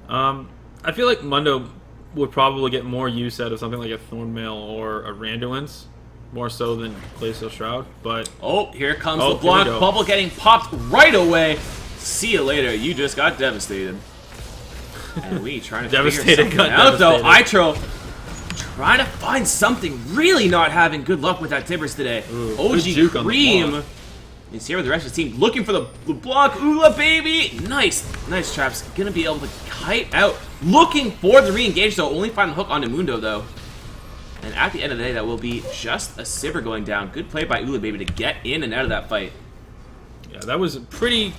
B: I feel like Mundo would probably get more use out of something like a Thornmail or a Randuin's, more so than Glacial Shroud, but...
A: Oh, here comes the block. Bubble getting popped right away. See you later. You just got devastated. And we trying to figure something out, though. Itro trying to find something. Really not having good luck with that Tibbers today.
B: Ooh,
A: OG Cream is here with the rest of the team, looking for the block. Ula, baby! Nice traps. Gonna be able to kite out. Looking for the re-engage, though. Only find the hook on Mundo, though. And at the end of the day, that will be just a Sivir going down. Good play by Ula, baby, to get in and out of that fight.
B: Yeah, that was a pretty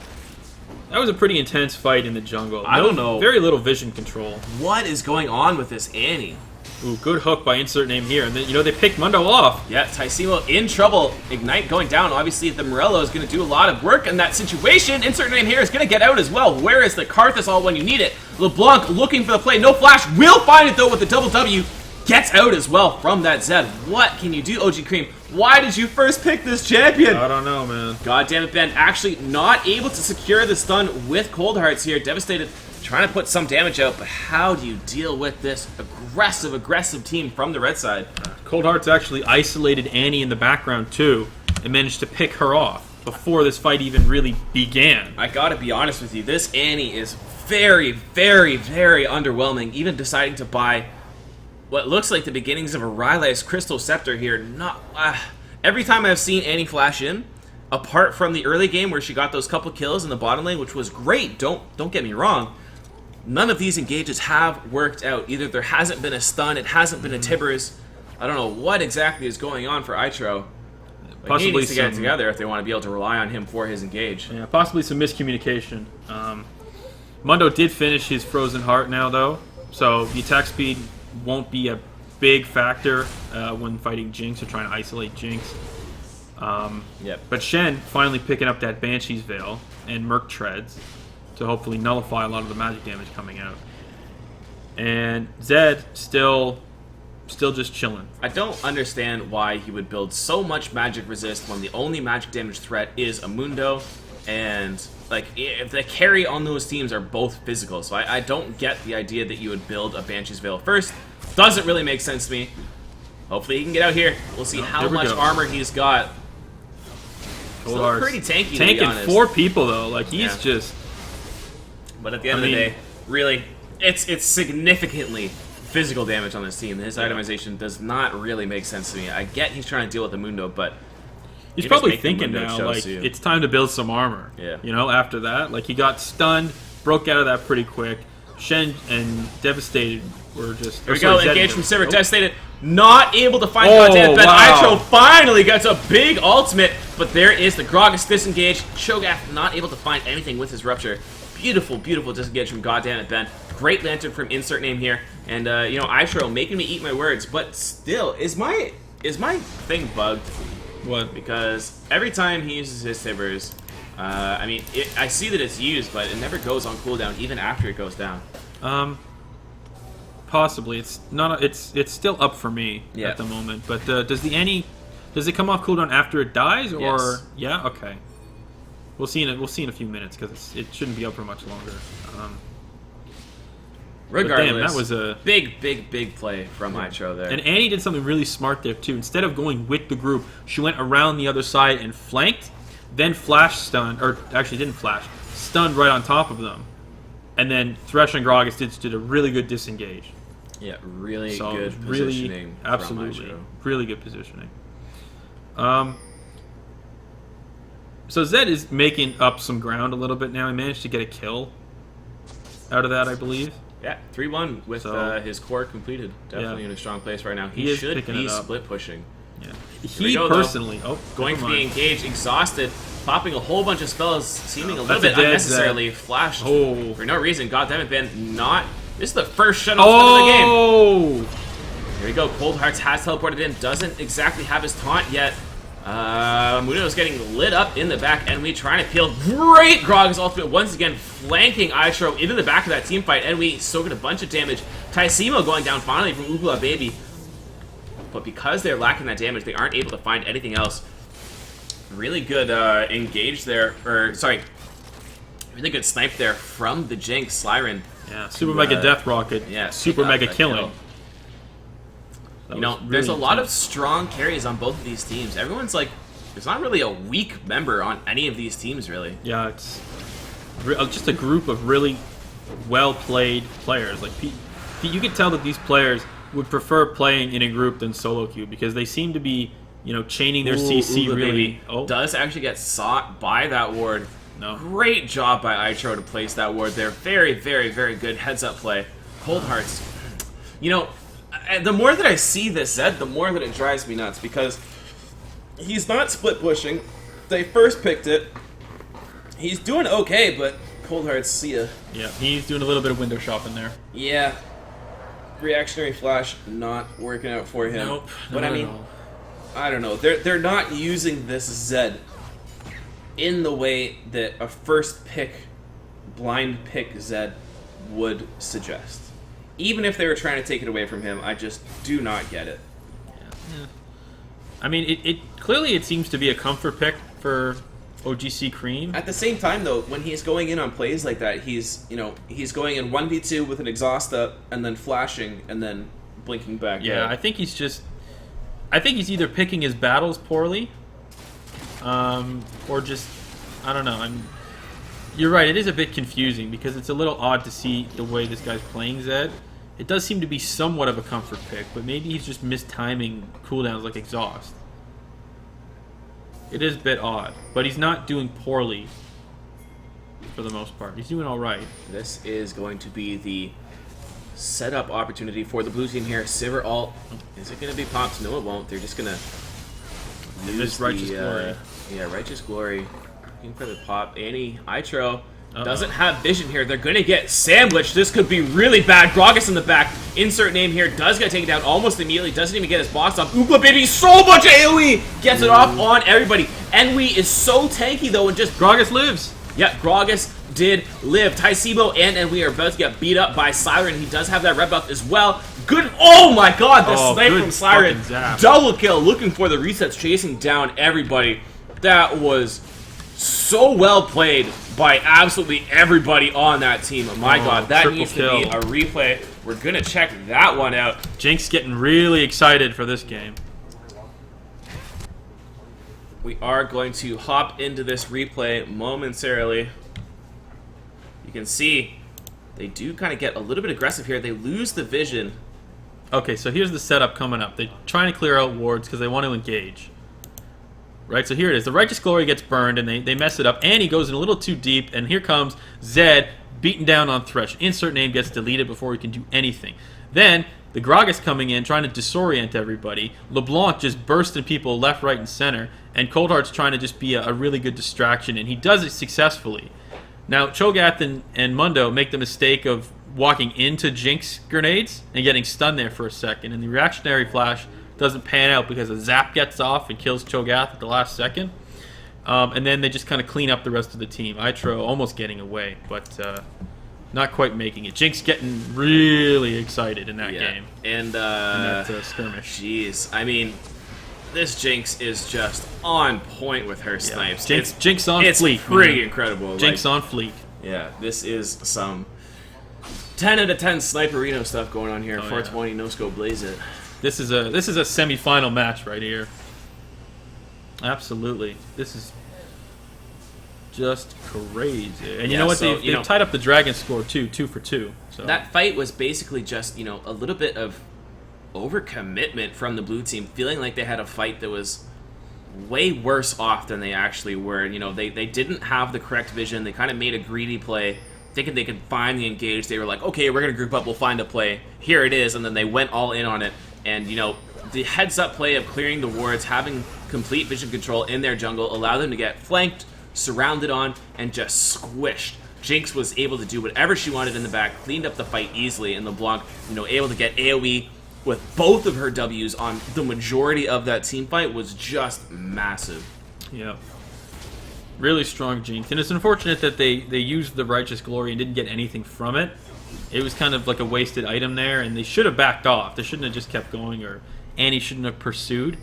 B: intense fight in the jungle.
A: I don't know.
B: Very little vision control.
A: What is going on with this Annie?
B: Ooh, good hook by insert name here. And then, they picked Mundo off.
A: Yeah, Taisimo in trouble. Ignite going down. Obviously, the Morello is going to do a lot of work in that situation. Insert name here is going to get out as well. Where is the Karthus all when you need it? LeBlanc looking for the play. No flash. Will find it, though, with the double W. Gets out as well from that Zed. What can you do, OG Cream? Why did you first pick this champion?
B: I don't know, man.
A: God damn it, Ben. Actually not able to secure the stun with Cold Hearts here. Devastated. Trying to put some damage out, but how do you deal with this aggressive team from the red side?
B: Cold Hearts actually isolated Annie in the background, too, and managed to pick her off before this fight even really began.
A: I gotta be honest with you. This Annie is very, very, very underwhelming. Even deciding to buy what looks like the beginnings of a Rylai's Crystal Scepter here. Every time I've seen Annie flash in, apart from the early game where she got those couple kills in the bottom lane, which was great, don't get me wrong, none of these engages have worked out. Either there hasn't been a stun, it hasn't been a Tibbers. I don't know what exactly is going on for Itro. Possibly he needs to get it together if they want to be able to rely on him for his engage.
B: Yeah, possibly some miscommunication. Mundo did finish his Frozen Heart now, though, so the attack speed won't be a big factor when fighting Jinx or trying to isolate Jinx. But Shen finally picking up that Banshee's Veil and Merc Treads to hopefully nullify a lot of the magic damage coming out. And Zed still just chilling.
A: I don't understand why he would build so much magic resist when the only magic damage threat is a Mundo, and if the carry on those teams are both physical. So I don't get the idea that you would build a Banshee's Veil first. Doesn't really make sense to me. Hopefully he can get out here. We'll see how much armor he's got. Still pretty tanky, to be honest.
B: 4 people, though. He's just...
A: But at the end of the day, really, it's significantly physical damage on this team. His itemization does not really make sense to me. I get he's trying to deal with the Mundo, but...
B: He's probably thinking now, it's time to build some armor.
A: Yeah.
B: After that. He got stunned, broke out of that pretty quick. Shen and Devastated were just...
A: Here we go, engage from Sivir, Devastated. Not able to find content, but Itro finally gets a big ultimate, but there is the Gragas disengage. Cho'Gath not able to find anything with his Rupture. Beautiful, beautiful disengage from Goddammit Ben. Great Lantern from insert name here. And, Itro making me eat my words, but still, is my thing bugged?
B: What?
A: Because every time he uses his Tibbers, I mean, I see that it's used, but it never goes on cooldown even after it goes down.
B: Possibly. It's not. It's still up for me at the moment. But does it come off cooldown after it dies, or
A: Yes.
B: yeah? Okay. We'll see in a few minutes because it shouldn't be up for much longer.
A: Regardless,
B: damn, that was a
A: big play from Itro there.
B: And Annie did something really smart there too. Instead of going with the group, she went around the other side and flanked, then flash stunned, or actually didn't flash, stunned right on top of them, and then Thresh and Gragas did a really good disengage.
A: Yeah, really
B: So
A: good positioning.
B: Absolutely,
A: from Itro.
B: really good positioning. So Zed is making up some ground a little bit now. He managed to get a kill out of that, I believe.
A: Yeah, 3-1 with
B: So-
A: his core completed. Definitely in a strong place right now.
B: He
A: He
B: is
A: should
B: picking
A: be
B: it up.
A: split pushing.
B: Yeah.
A: we
B: He
A: go, though.
B: personally,
A: Going
B: never
A: to be
B: mind.
A: engaged, exhausted, popping a whole bunch of spells, seeming a little
B: That's a
A: bit
B: dead
A: unnecessarily flashed
B: Oh.
A: for no reason. God damn it, Ben! This is the first shutdown split of the game.
B: Oh!
A: Here we go. Cold Hearts has teleported in. Doesn't exactly have his taunt yet. Muno's getting lit up in the back, and we trying to peel. Great Grog's ultimate once again, flanking Itro into the back of that team fight, and we soaking a bunch of damage. Taisimo going down finally from Ugla Baby. But because they're lacking that damage, they aren't able to find anything else. Really good engage there, or sorry, really good snipe there from the Jinx Slyren.
B: Yeah, Super Mega Death Rocket.
A: Yeah,
B: Super
A: pick up
B: Mega
A: that
B: Killing.
A: kill.
B: That
A: You know,
B: was
A: there's a
B: really
A: lot of
B: intense.
A: strong carries on both of these teams. Everyone's like, there's not really a weak member on any of these teams, really.
B: Yeah, it's just a group of really well-played players. Like you could tell that these players would prefer playing in a group than solo queue because they seem to be, chaining their CC
A: Ugla
B: really.
A: Baby
B: Oh,
A: does actually get sought by that ward.
B: no.
A: Great job by Itro to place that ward there. Very, very, very good heads-up play. Cold Hearts. The more that I see this Zed, the more that it drives me nuts because he's not split pushing. They first picked it. He's doing okay, but Cold Hearts, see ya.
B: Yeah, he's doing a little bit of window shopping there.
A: Yeah. Reactionary Flash not working out for him.
B: Nope.
A: But
B: not
A: I
B: at
A: mean,
B: all.
A: I don't know. They're not using this Zed in the way that a first pick, blind pick Zed would suggest. Even if they were trying to take it away from him, I just do not get it.
B: I mean, it clearly it seems to be a comfort pick for OGC Cream.
A: At the same time, though, when he's going in on plays like that, he's going in 1v2 with an exhaust up and then flashing and then blinking back.
B: Yeah,
A: out.
B: I think he's either picking his battles poorly, or just, I don't know. You're right, it is a bit confusing because it's a little odd to see the way this guy's playing Zed. It does seem to be somewhat of a comfort pick, but maybe he's just mistiming cooldowns like exhaust. It is a bit odd, but he's not doing poorly for the most part. He's doing all right.
A: This is going to be the setup opportunity for the blue team here. Sivir ult. Is it going to be popped? No, it won't. They're just going to lose
B: Righteous Glory.
A: Yeah, Righteous Glory. Looking for the pop. Annie, Itro doesn't have vision here. They're going to get sandwiched. This could be really bad. Gragas in the back. Insert name here. Does get taken down almost immediately. Doesn't even get his box off. Ugla Baby, so much AoE! Gets it off on everybody. Enwy is so tanky, though, and just...
B: Gragas lives!
A: Yeah, Gragas did live. Taisimo and we are about to get beat up by Siren. He does have that red buff as well. Good. Oh my god, the snipe
B: good
A: from Siren.
B: fucking zap.
A: Double kill, looking for the resets, chasing down everybody. That was so well played by absolutely everybody on that team. My god, that
B: triple
A: needs
B: kill.
A: to be a replay. We're going to check that one out.
B: Jinx getting really excited for this game.
A: We are going to hop into this replay momentarily. You can see they do kind of get a little bit aggressive here. They lose the vision.
B: Okay, so here's the setup coming up. They're trying to clear out wards because they want to engage. Right, so here it is. The Righteous Glory gets burned, and they mess it up. Annie goes in a little too deep, and here comes Zed beaten down on Thresh. Insert name gets deleted before he can do anything. Then, the Gragas coming in, trying to disorient everybody. LeBlanc just bursting people left, right, and center. And Cold Heart's trying to just be a really good distraction, and he does it successfully. Now, Cho'Gath and Mundo make the mistake of walking into Jinx grenades and getting stunned there for a second, and the reactionary flash doesn't pan out because a zap gets off and kills Cho'Gath at the last second. And then they just kind of clean up the rest of the team. Itro almost getting away, but not quite making it. Jinx getting really excited in that game.
A: And
B: in that skirmish.
A: Jeez, I mean, this Jinx is just on point with her snipes.
B: Jinx on fleek.
A: It's pretty incredible.
B: Jinx on fleek.
A: Yeah, this is some 10 out of 10 Sniperino stuff going on here. 420 no scope blaze it.
B: This is a semi-final match right here. Absolutely, this is just crazy. And you know what? They've tied up the Dragon score too, 2 for 2. So
A: that fight was basically just a little bit of overcommitment from the blue team, feeling like they had a fight that was way worse off than they actually were. They didn't have the correct vision. They kind of made a greedy play, thinking they could find the engage. They were like, okay, we're gonna group up, we'll find a play. Here it is, and then they went all in on it. And the heads-up play of clearing the wards, having complete vision control in their jungle, allowed them to get flanked, surrounded on, and just squished. Jinx was able to do whatever she wanted in the back, cleaned up the fight easily, and LeBlanc, able to get AoE with both of her W's on the majority of that team fight was just massive.
B: Yeah. Really strong Jinx. And it's unfortunate that they used the Righteous Glory and didn't get anything from it. It was kind of like a wasted item there, and they should have backed off. They shouldn't have just kept going, or Annie shouldn't have pursued.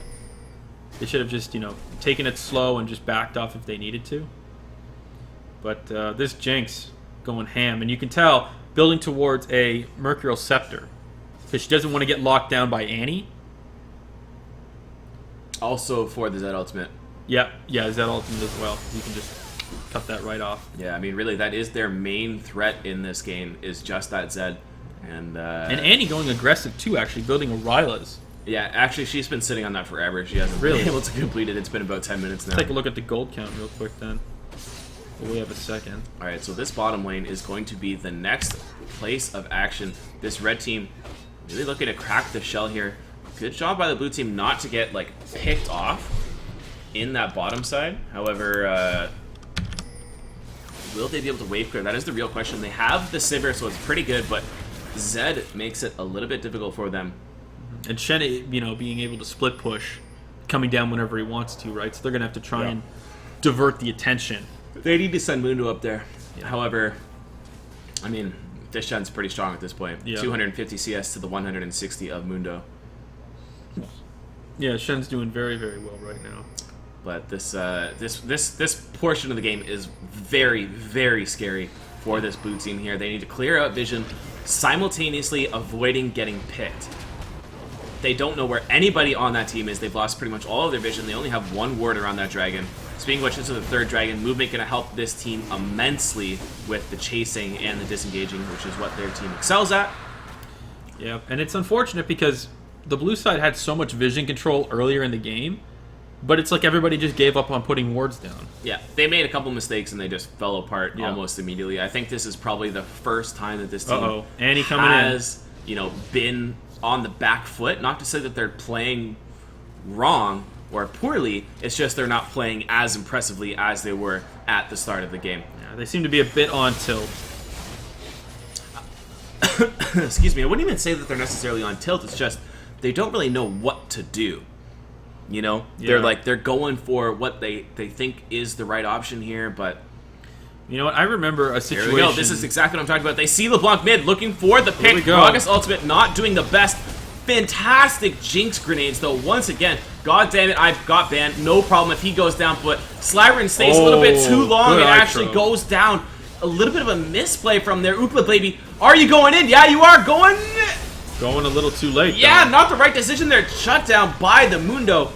B: They should have just, taken it slow and just backed off if they needed to. But this Jinx going ham, and you can tell building towards a Mercurial Scepter because she doesn't want to get locked down by Annie.
A: Also for the Zed ultimate.
B: Yeah, Zed ultimate as well. You can just cut that right off.
A: Yeah, I mean, really, that is their main threat in this game, is just that Zed. And
B: Annie going aggressive too, actually building a Rylas.
A: Yeah, actually, she's been sitting on that forever. She hasn't been able to complete it. It's been about 10 minutes now.
B: Let's take a look at the gold count real quick then. We have a second.
A: All right, so this bottom lane is going to be the next place of action. This red team really looking to crack the shell here. Good job by the blue team not to get picked off in that bottom side. However, will they be able to wave clear? That is the real question. They have the Sivir, so it's pretty good, but Zed makes it a little bit difficult for them.
B: And Shen, being able to split push, coming down whenever he wants to, right? So they're going to have to try and divert the attention.
A: They need to send Mundo up there. Yeah. However, I mean, this Shen's pretty strong at this point. Yeah. 250 CS to the 160 of Mundo.
B: Yeah, Shen's doing very, very well right now.
A: But this portion of the game is very, very scary for this blue team here. They need to clear out vision, simultaneously avoiding getting picked. They don't know where anybody on that team is. They've lost pretty much all of their vision. They only have one ward around that dragon. Speaking of which, this is the third dragon. Movement going to help this team immensely with the chasing and the disengaging, which is what their team excels at.
B: Yeah, and it's unfortunate because the blue side had so much vision control earlier in the game, but it's like everybody just gave up on putting wards down.
A: Yeah, they made a couple mistakes and they just fell apart almost immediately. I think this is probably the first time that this team
B: Annie coming
A: has, been on the back foot. Not to say that they're playing wrong or poorly, it's just they're not playing as impressively as they were at the start of the game.
B: Yeah, they seem to be a bit on tilt.
A: Excuse me, I wouldn't even say that they're necessarily on tilt, it's just they don't really know what to do. They're going for what they think is the right option here, but
B: you know what? I remember a situation.
A: Here we go. This is exactly what I'm talking about. They see LeBlanc mid, looking for the pick. Gragas ultimate not doing the best. Fantastic Jinx grenades, though. Once again, god damn it, I've got banned. No problem if he goes down, but Slyrin stays a little bit too long and actually goes down. A little bit of a misplay from there. Oopla, baby. Are you going in? Yeah, you are going.
B: Going a little too late.
A: Yeah, not the right decision there. Shut down by the Mundo.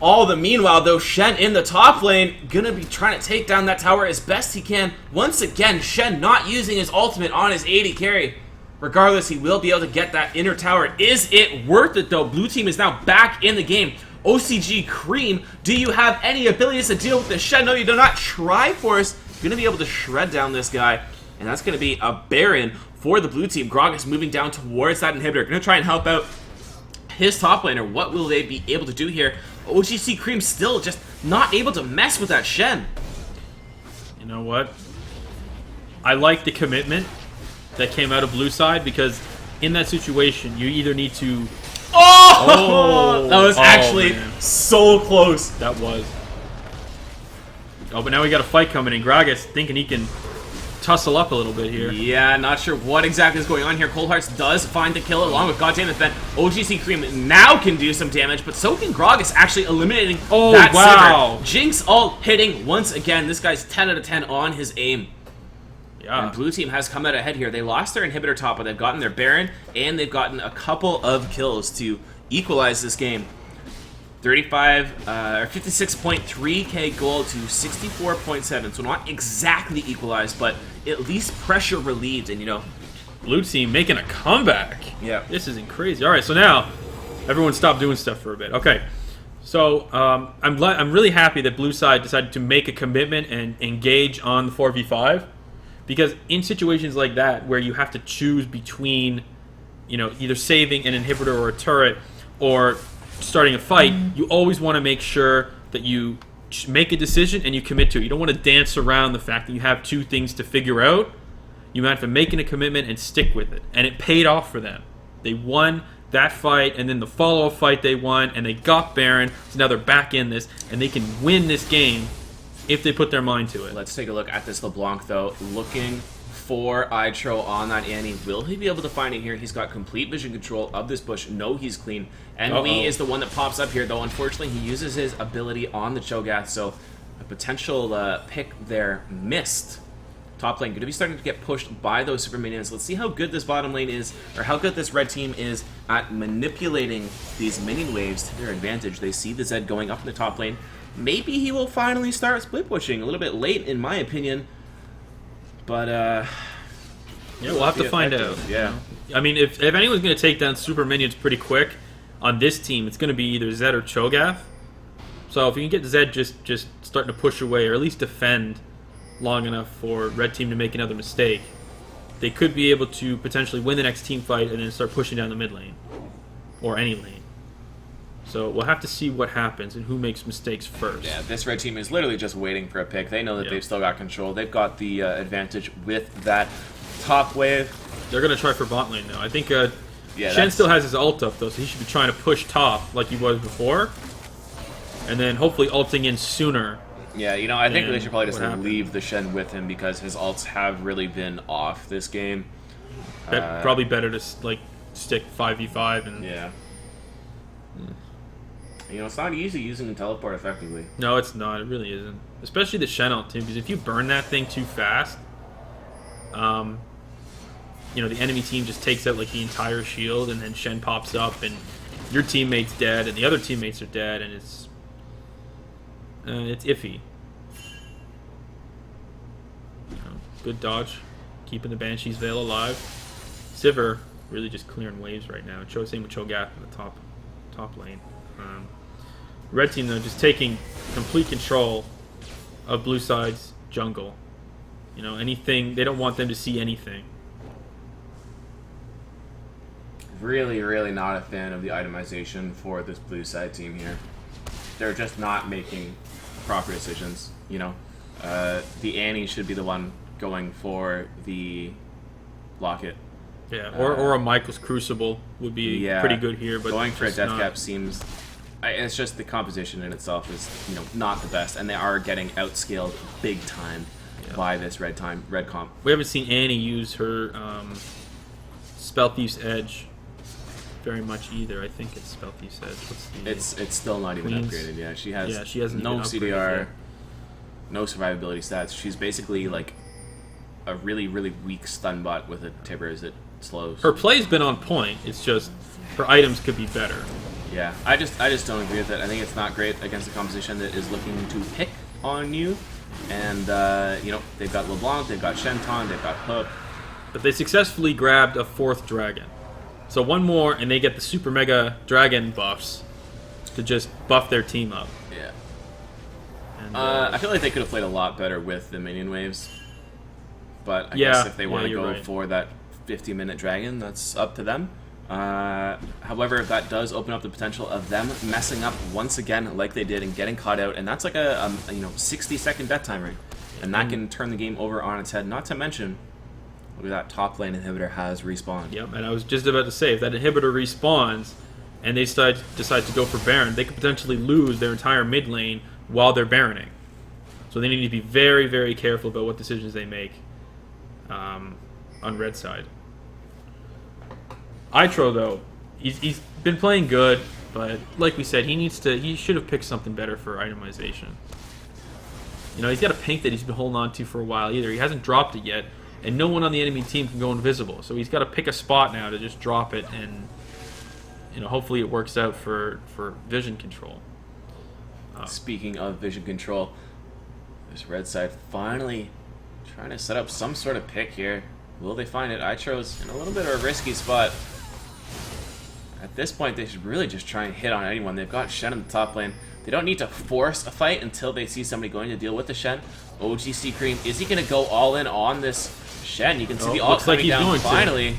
A: All the meanwhile, though, Shen in the top lane, gonna be trying to take down that tower as best he can. Once again, Shen not using his ultimate on his AD carry. Regardless, he will be able to get that inner tower. Is it worth it, though? Blue team is now back in the game. OCG Cream, do you have any abilities to deal with the Shen? No, you do not. Triforce gonna be able to shred down this guy, and that's gonna be a Baron for the blue team. Gragas moving down towards that inhibitor. Gonna try and help out his top laner. What will they be able to do here? OGC Cream still just not able to mess with that Shen.
B: You know what? I like the commitment that came out of blue side because in that situation, you either need to...
A: That was actually so close.
B: That was. Oh, but now we got a fight coming in. Gragas thinking he can tussle up a little bit here.
A: Yeah, not sure what exactly is going on here. Cold Hearts does find the kill along with Goddammit Ben. OGC Cream now can do some damage, but so can Gragas, actually eliminating that
B: wow.
A: Sivir. Jinx ult hitting once again. This guy's 10 out of 10 on his aim.
B: Yeah.
A: And blue team has come out ahead here. They lost their inhibitor top, but they've gotten their Baron, and they've gotten a couple of kills to equalize this game. 56.3k gold to 64.7, so not exactly equalized, but at least pressure relieved, and
B: Blue team making a comeback.
A: Yeah.
B: This isn't crazy. All right, so now everyone stopped doing stuff for a bit. Okay, so I'm really happy that blue side decided to make a commitment and engage on the 4v5, because in situations like that where you have to choose between, either saving an inhibitor or a turret or starting a fight, you always want to make sure that you make a decision and you commit to it. You don't want to dance around the fact that you have two things to figure out. You have to make a commitment and stick with it. And it paid off for them. They won that fight, and then the follow-up fight they won, and they got Baron, so now they're back in this, and they can win this game if they put their mind to it.
A: Let's take a look at this LeBlanc, though. Looking for Itro on that Annie. Will he be able to find it here? He's got complete vision control of this bush. No, he's clean. And Wee is the one that pops up here, though. Unfortunately, he uses his ability on the Cho'Gath, so a potential pick there missed. Top lane going to be starting to get pushed by those super minions. Let's see how good this bottom lane is, or how good this red team is at manipulating these minion waves to their advantage. They see the Zed going up in the top lane. Maybe he will finally start split pushing. A little bit late, in my opinion. But,
B: yeah, we'll have to find out.
A: Yeah.
B: I mean, if anyone's going to take down super minions pretty quick on this team, it's going to be either Zed or Cho'Gath. So if you can get Zed just starting to push away, or at least defend long enough for red team to make another mistake, they could be able to potentially win the next team fight and then start pushing down the mid lane. Or any lane. So we'll have to see what happens and who makes mistakes first.
A: Yeah, this red team is literally just waiting for a pick. They know that they've still got control. They've got the advantage with that top wave.
B: They're going to try for bot lane now. I think
A: yeah,
B: Shen still has his ult up, though, so he should be trying to push top like he was before. And then hopefully ulting in sooner.
A: Yeah, I think they should probably just leave the Shen with him, because his ults have really been off this game.
B: Probably better to stick 5v5 and...
A: Yeah. It's not easy using a teleport effectively.
B: No, it's not. It really isn't. Especially the Shen ult, too, because if you burn that thing too fast, the enemy team just takes out the entire shield, and then Shen pops up, and your teammate's dead, and the other teammates are dead, and it's iffy. Good dodge, keeping the Banshee's Veil alive. Sivir really just clearing waves right now. Same with Cho'Gath in the top lane. Red team, though, just taking complete control of blue side's jungle. Anything, they don't want them to see anything.
A: Really, really not a fan of the itemization for this blue side team here. They're just not making proper decisions, The Annie should be the one going for the locket.
B: Yeah, or a Michael's Crucible would be pretty good here. But
A: going for a death cap seems... It's just the composition in itself is, not the best, and they are getting outscaled big time by this red comp.
B: We haven't seen Annie use her Spell Thief's Edge very much either. I think it's Spell Thief's Edge. What's the
A: it's still not even upgraded. Yeah, she hasn't no CDR,
B: yet.
A: No survivability stats. She's basically like a really, really weak stun bot with a Tibber as it slows.
B: Her play's been on point. It's just her items could be better.
A: Yeah, I just don't agree with it. I think it's not great against a composition that is looking to pick on you. And they've got LeBlanc, they've got Shenton, they've got Hook.
B: But they successfully grabbed a 4th dragon. So one more, and they get the super mega dragon buffs to just buff their team up.
A: Yeah. And, I feel like they could have played a lot better with the minion waves. But I guess if they want to go for that 50-minute dragon, that's up to them. However, that does open up the potential of them messing up once again like they did and getting caught out. And that's like a 60-second death timer. And that can turn the game over on its head. Not to mention... Look at that, top lane inhibitor has respawned.
B: Yep, and I was just about to say, if that inhibitor respawns and they decide to go for Baron, they could potentially lose their entire mid lane while they're Baroning. So they need to be very, very careful about what decisions they make on red side. Itro, though, he's been playing good, but like we said, he should have picked something better for itemization. You know, he's got a pink that he's been holding on to for a while either. He hasn't dropped it yet, and no one on the enemy team can go invisible. So he's got to pick a spot now to just drop it, and you know, hopefully it works out for vision control.
A: Speaking of vision control, this red side finally trying to set up some sort of pick here. Will they find it? Itro's in a little bit of a risky spot. At this point, they should really just try and hit on anyone. They've got Shen in the top lane. They don't need to force a fight until they see somebody going to deal with the Shen. OGC Cream, is he going to go all in on this Shen? You can see the ult coming down finally.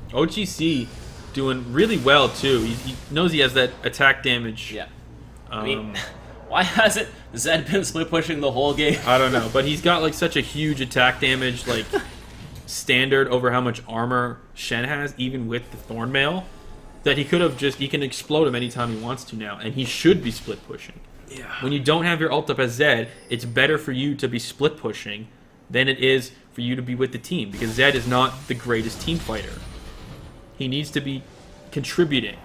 B: OGC doing really well, too. He knows he has that attack damage.
A: Yeah. I mean, why hasn't Zed been split pushing the whole game?
B: I don't know, but he's got like such a huge attack damage, like standard over how much armor Shen has, even with the Thornmail, that he can explode him anytime he wants to now, and he should be split pushing.
A: Yeah.
B: When you don't have your ult up as Zed, it's better for you to be split pushing than it is for you to be with the team, because Zed is not the greatest team fighter. He needs to be contributing.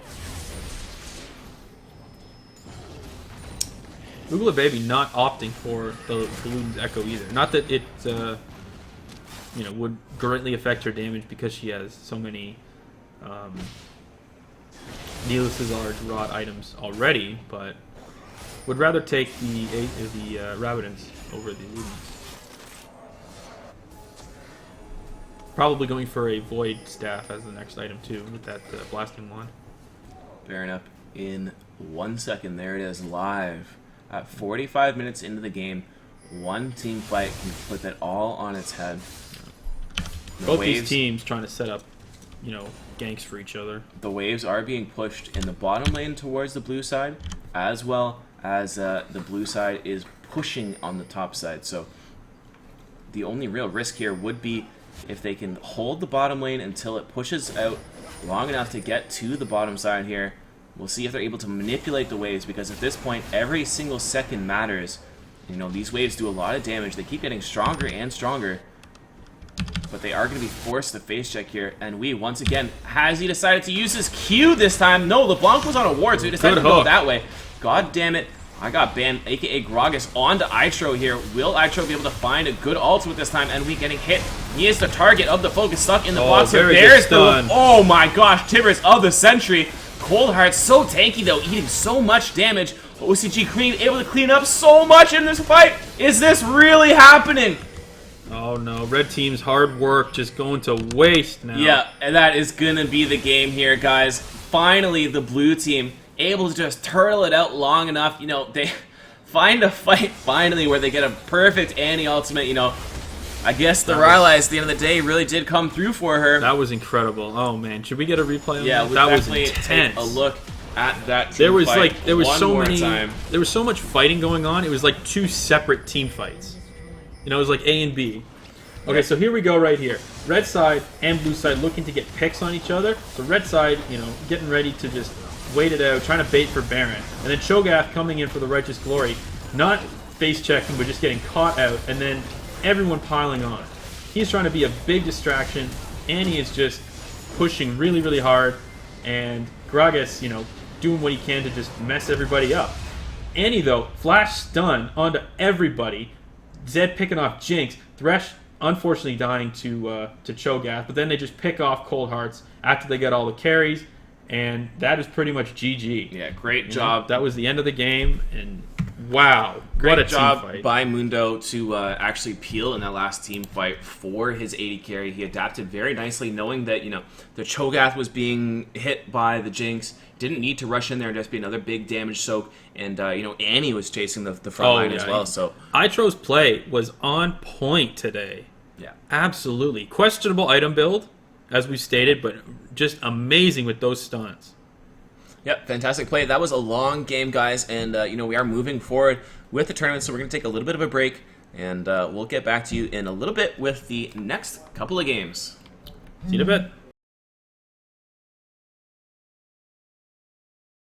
B: Ugla Baby not opting for the Luden's Echo either. Not that it would greatly affect her damage because she has so many Needless Rod items already, but would rather take the Rabidance over the Ludens. Probably going for a Void Staff as the next item too, with that Blasting Wand.
A: Bearing up in 1 second. There it is, live. At 45 minutes into the game, one team fight can flip it all on its head.
B: Both these teams trying to set up, ganks for each other.
A: The waves are being pushed in the bottom lane towards the blue side, as well as the blue side is pushing on the top side. So the only real risk here would be if they can hold the bottom lane until it pushes out long enough to get to the bottom side here. We'll see if they're able to manipulate the waves, because at this point, every single second matters. These waves do a lot of damage. They keep getting stronger and stronger. But they are going to be forced to face check here. And once again, has he decided to use his Q this time? No, LeBlanc was on a ward, so he decided to go that way. God damn it. I got banned, aka Gragas, onto Itro here. Will Itro be able to find a good ult with this time? And we getting hit. He is the target of the focus, stuck in the box. There's the... Oh my gosh, Tibbers of the Century. Cold Heart, so tanky though, eating so much damage. OCG Cream able to clean up so much in this fight. Is this really happening?
B: Oh no, red team's hard work just going to waste now.
A: Yeah, and that is gonna be the game here, guys. Finally, the blue team able to just turtle it out long enough. They find a fight finally where they get a perfect anti-ultimate. I guess the Rylai at the end of the day really did come through for her.
B: That was incredible. Oh man, should we get a replay on that?
A: Yeah,
B: that was
A: definitely
B: intense.
A: Take a look at that team
B: there was
A: fight
B: there was so much fighting going on. It was like two separate team fights. It was like A and B. Okay, so here we go right here. Red side and blue side looking to get picks on each other. So red side, getting ready to just wait it out, trying to bait for Baron. And then Cho'Gath coming in for the Righteous Glory, not face checking, but just getting caught out, and then everyone piling on. He's trying to be a big distraction, and he is just pushing really, really hard, and Gragas, doing what he can to just mess everybody up. Annie, though, flash stun onto everybody. Zed picking off Jinx. Thresh, unfortunately, dying to Cho'Gath, but then they just pick off Cold Hearts after they get all the carries, and that is pretty much GG.
A: Yeah, great job.
B: That was the end of the game, and wow,
A: great
B: what a
A: job
B: team fight
A: by Mundo to actually peel in that last team fight for his AD carry. He adapted very nicely, knowing that the Cho'Gath was being hit by the Jinx. Didn't need to rush in there and just be another big damage soak. And Annie was chasing the front line as well. So
B: Itro's play was on point today.
A: Yeah,
B: absolutely questionable item build, as we stated, but just amazing with those stuns.
A: Yep, fantastic play. That was a long game, guys, and we are moving forward with the tournament, so we're going to take a little bit of a break, and we'll get back to you in a little bit with the next couple of games.
B: See you in a bit.